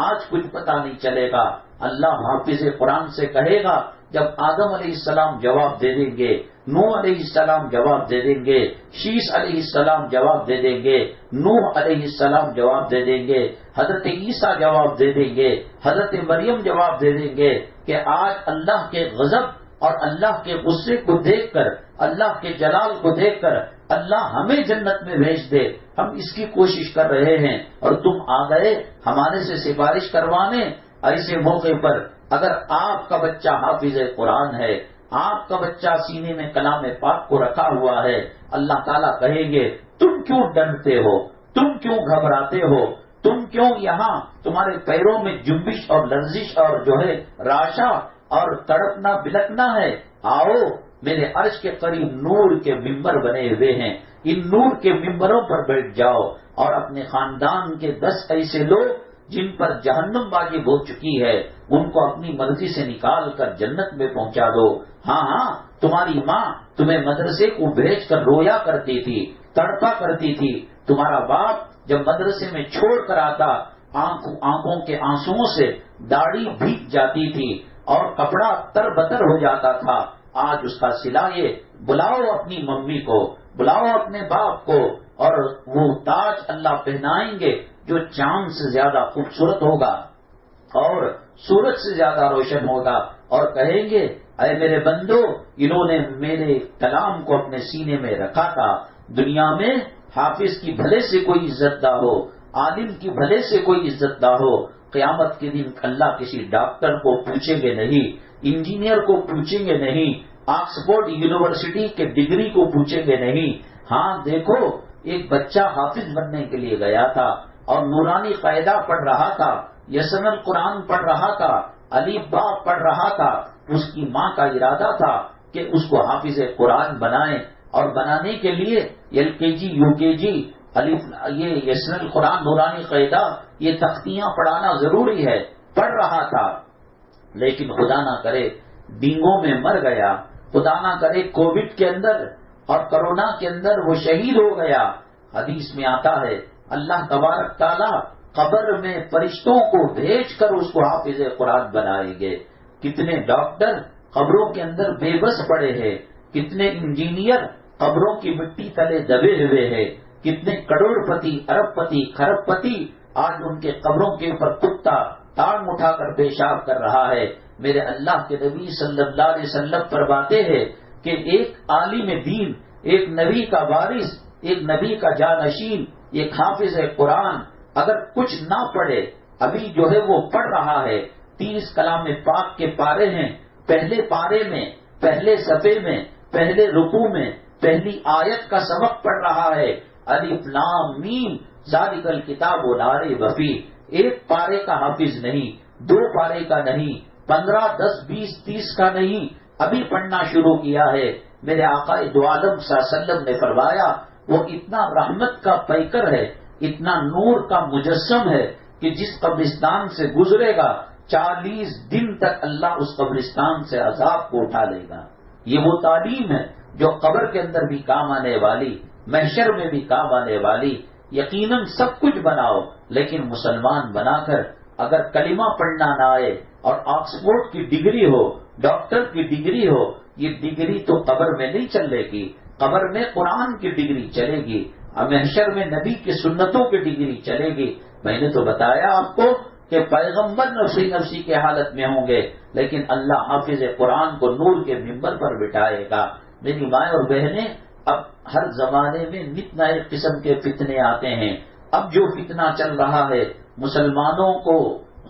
آج کچھ پتہ نہیں چلے گا۔ اللہ حافظ قرآن سے کہے گا جب آدم علیہ السلام جواب دے دیں گے، نوح علیہ السلام جواب دے دیں گے، شیش علیہ السلام جواب دے دیں گے، نوح علیہ السلام جواب دے دیں گے، حضرت عیسیٰ جواب دے دیں گے، حضرت مریم جواب دے دیں گے کہ آج اللہ کے غضب اور اللہ کے غصے کو دیکھ کر، اللہ کے جلال کو دیکھ کر اللہ ہمیں جنت میں بھیج دے، ہم اس کی کوشش کر رہے ہیں اور تم آ گئے ہمارے سے سفارش کروانے۔ ایسے موقع پر اگر آپ کا بچہ حافظ قرآن ہے، آپ کا بچہ سینے میں کلام پاک کو رکھا ہوا ہے، اللہ تعالیٰ کہیں گے تم کیوں ڈرتے ہو، تم کیوں گھبراتے ہو، تم کیوں یہاں تمہارے پیروں میں جنبش اور لرزش اور جو ہے راشا اور تڑپنا بلکنا ہے؟ آؤ میرے عرش کے قریب نور کے ممبر بنے ہوئے ہیں، ان نور کے ممبروں پر بیٹھ جاؤ اور اپنے خاندان کے 10 ایسے لوگ جن پر جہنم واجب ہو چکی ہے ان کو اپنی مرضی سے نکال کر جنت میں پہنچا دو۔ ہاں ہاں، تمہاری ماں تمہیں مدرسے کو بھیج کر رویا کرتی تھی، تڑپا کرتی تھی، تمہارا باپ جب مدرسے میں چھوڑ کر آتا آنکھوں کے آنسوؤں سے داڑھی بھیگ جاتی تھی اور کپڑا تر بتر ہو جاتا تھا۔ آج اس کا صلہ یہ، بلاؤ اپنی ممی کو، بلاؤ اپنے باپ کو، اور وہ تاج اللہ پہنائیں گے جو چاند سے زیادہ خوبصورت ہوگا اور سورج سے زیادہ روشن ہوگا، اور کہیں گے اے میرے بندو، انہوں نے میرے کلام کو اپنے سینے میں رکھا تھا۔ دنیا میں حافظ کی بھلے سے کوئی عزت نہ ہو، عالم کی بھلے سے کوئی عزت نہ ہو، قیامت کے دن اللہ کسی ڈاکٹر کو پوچھیں گے نہیں، انجینئر کو پوچھیں گے نہیں، آکسفورڈ یونیورسٹی کے ڈگری کو پوچھیں گے نہیں۔ ہاں دیکھو، ایک بچہ حافظ بننے کے لیے گیا تھا اور نورانی قاعدہ پڑھ رہا تھا، یسن القرآن پڑھ رہا تھا، الف با پڑھ رہا تھا۔ اس کی ماں کا ارادہ تھا کہ اس کو حافظ قرآن بنائیں، اور بنانے کے لیے LKG UKG یہ یسن القرآن نورانی قاعدہ یہ تختیاں پڑھانا ضروری ہے، پڑھ رہا تھا، لیکن خدا نہ کرے ڈینگو میں مر گیا، خدا نہ کرے کووڈ کے اندر اور کرونا کے اندر وہ شہید ہو گیا۔ حدیث میں آتا ہے اللہ تبارک تعالیٰ قبر میں فرشتوں کو بھیج کر اس کو حافظ قرآن بنائیں گے۔ کتنے ڈاکٹر قبروں کے اندر بے بس پڑے ہیں، کتنے انجینئر قبروں کی مٹی تلے دبے ہوئے ہیں، کتنے کروڑ پتی، ارب پتی، کھرب پتی آج ان کے قبروں کے اوپر کتا ٹانگ اٹھا کر پیشاب کر رہا ہے۔ میرے اللہ کے نبی صلی اللہ علیہ وسلم فرماتے ہیں کہ ایک عالم دین، ایک نبی کا وارث، ایک نبی کا جانشین، ایک حافظ قرآن اگر کچھ نہ پڑھے، ابھی جو ہے وہ پڑھ رہا ہے، 30 کلام پاک کے پارے ہیں، پہلے پارے میں، پہلے صفحے میں، پہلے رکوع میں پہلی آیت کا سبق پڑھ رہا ہے، الف لام میم ذالک الکتاب لا ریب فیہ، ایک پارے کا حافظ نہیں، 2 پارے کا نہیں، 15، 10، 20، 30 کا نہیں، ابھی پڑھنا شروع کیا ہے۔ میرے آقا دو عالم صلی اللہ علیہ وسلم نے فرمایا وہ اتنا رحمت کا پیکر ہے، اتنا نور کا مجسم ہے کہ جس قبرستان سے گزرے گا 40 دن تک اللہ اس قبرستان سے عذاب کو اٹھا لے گا۔ یہ وہ تعلیم ہے جو قبر کے اندر بھی کام آنے والی، محشر میں بھی کام آنے والی۔ یقیناً سب کچھ بناؤ، لیکن مسلمان بنا کر اگر کلمہ پڑھنا نہ آئے اور آکسفورڈ کی ڈگری ہو، ڈاکٹر کی ڈگری ہو، یہ ڈگری تو قبر میں نہیں چلے گی، قبر میں قرآن کی ڈگری چلے گی، محشر میں نبی کی سنتوں کی ڈگری چلے گی۔ میں نے تو بتایا آپ کو کہ پیغمبر نفسی کے حالت میں ہوں گے، لیکن اللہ حافظ قرآن کو نور کے ممبر پر بٹھائے گا۔ میری مائیں اور بہنیں، اب ہر زمانے میں نت نئے قسم کے فتنے آتے ہیں۔ اب جو فتنہ چل رہا ہے مسلمانوں کو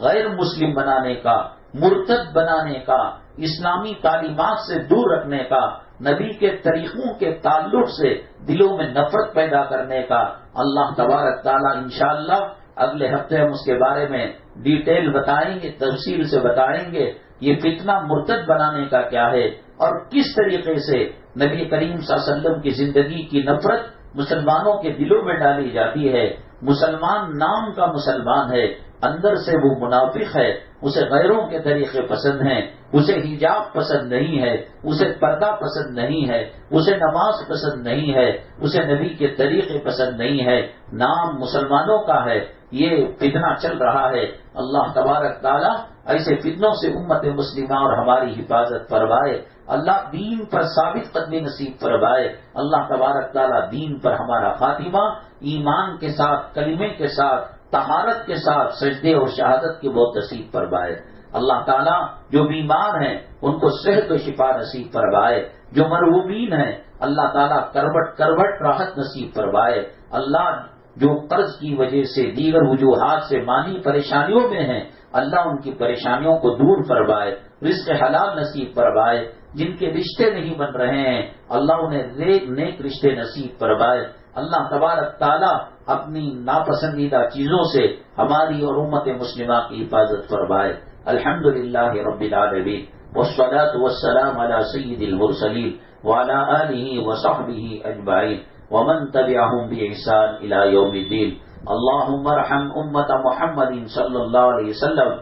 غیر مسلم بنانے کا، مرتد بنانے کا، اسلامی تعلیمات سے دور رکھنے کا، نبی کے طریقوں کے تعلق سے دلوں میں نفرت پیدا کرنے کا، اللہ تبارک تعالیٰ انشاءاللہ اگلے ہفتے ہم اس کے بارے میں ڈیٹیل بتائیں گے، تفصیل سے بتائیں گے یہ فتنہ مرتد بنانے کا کیا ہے اور کس طریقے سے نبی کریم صلی اللہ علیہ وسلم کی زندگی کی نفرت مسلمانوں کے دلوں میں ڈالی جاتی ہے۔ مسلمان نام کا مسلمان ہے، اندر سے وہ منافق ہے، اسے غیروں کے طریقے پسند ہیں، اسے حجاب پسند نہیں ہے، اسے پردہ پسند نہیں ہے، اسے نماز پسند نہیں ہے، اسے نبی کے طریقے پسند نہیں ہے، نام مسلمانوں کا ہے۔ یہ فتنہ چل رہا ہے، اللہ تبارک تعالیٰ ایسے فتنوں سے امت مسلمہ اور ہماری حفاظت فرمائے، اللہ دین پر ثابت قدمی نصیب فرمائے، اللہ تبارک تعالیٰ دین پر ہمارا خاتمہ ایمان کے ساتھ، کلمے کے ساتھ، طہارت کے ساتھ، سجدے اور شہادت کی بہت نصیب فرمائے۔ اللہ تعالیٰ جو بیمار ہیں ان کو صحت و شفا نصیب فرمائے، جو مرحومین ہیں اللہ تعالیٰ کروٹ کروٹ راحت نصیب فرمائے۔ اللہ جو قرض کی وجہ سے، دیگر وجوہات سے مانی پریشانیوں میں ہیں، اللہ ان کی پریشانیوں کو دور فرمائے، رزق حلال نصیب فرمائے۔ جن کے رشتے نہیں بن رہے ہیں اللہ انہیں نیک رشتے نصیب فرمائے۔ اللہ تبارک تعالیٰ اپنی ناپسندیدہ چیزوں سے ہماری اور امت مسلمہ کی حفاظت فرمائے۔ الحمدللہ رب العالمین، والصلاة والسلام علی سید المرسلین وعلی آلہ وصحبہ اجمعین ومن تبعهم بإحسان إلى يوم الدين۔ اللهم ارحم امت محمد صلی اللہ علیہ وسلم،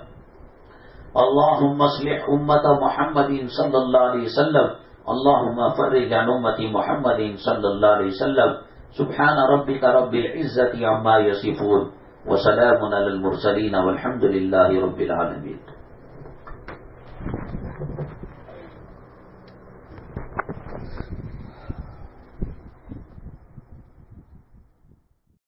اللهم اصلح امت محمد صلی اللہ علیہ وسلم، اللهم فرج عن امت محمد صلی اللہ علیہ وسلم۔ سبحان ربک رب العزة عما يصفون وسلام علی المرسلین والحمد للہ رب العالمین۔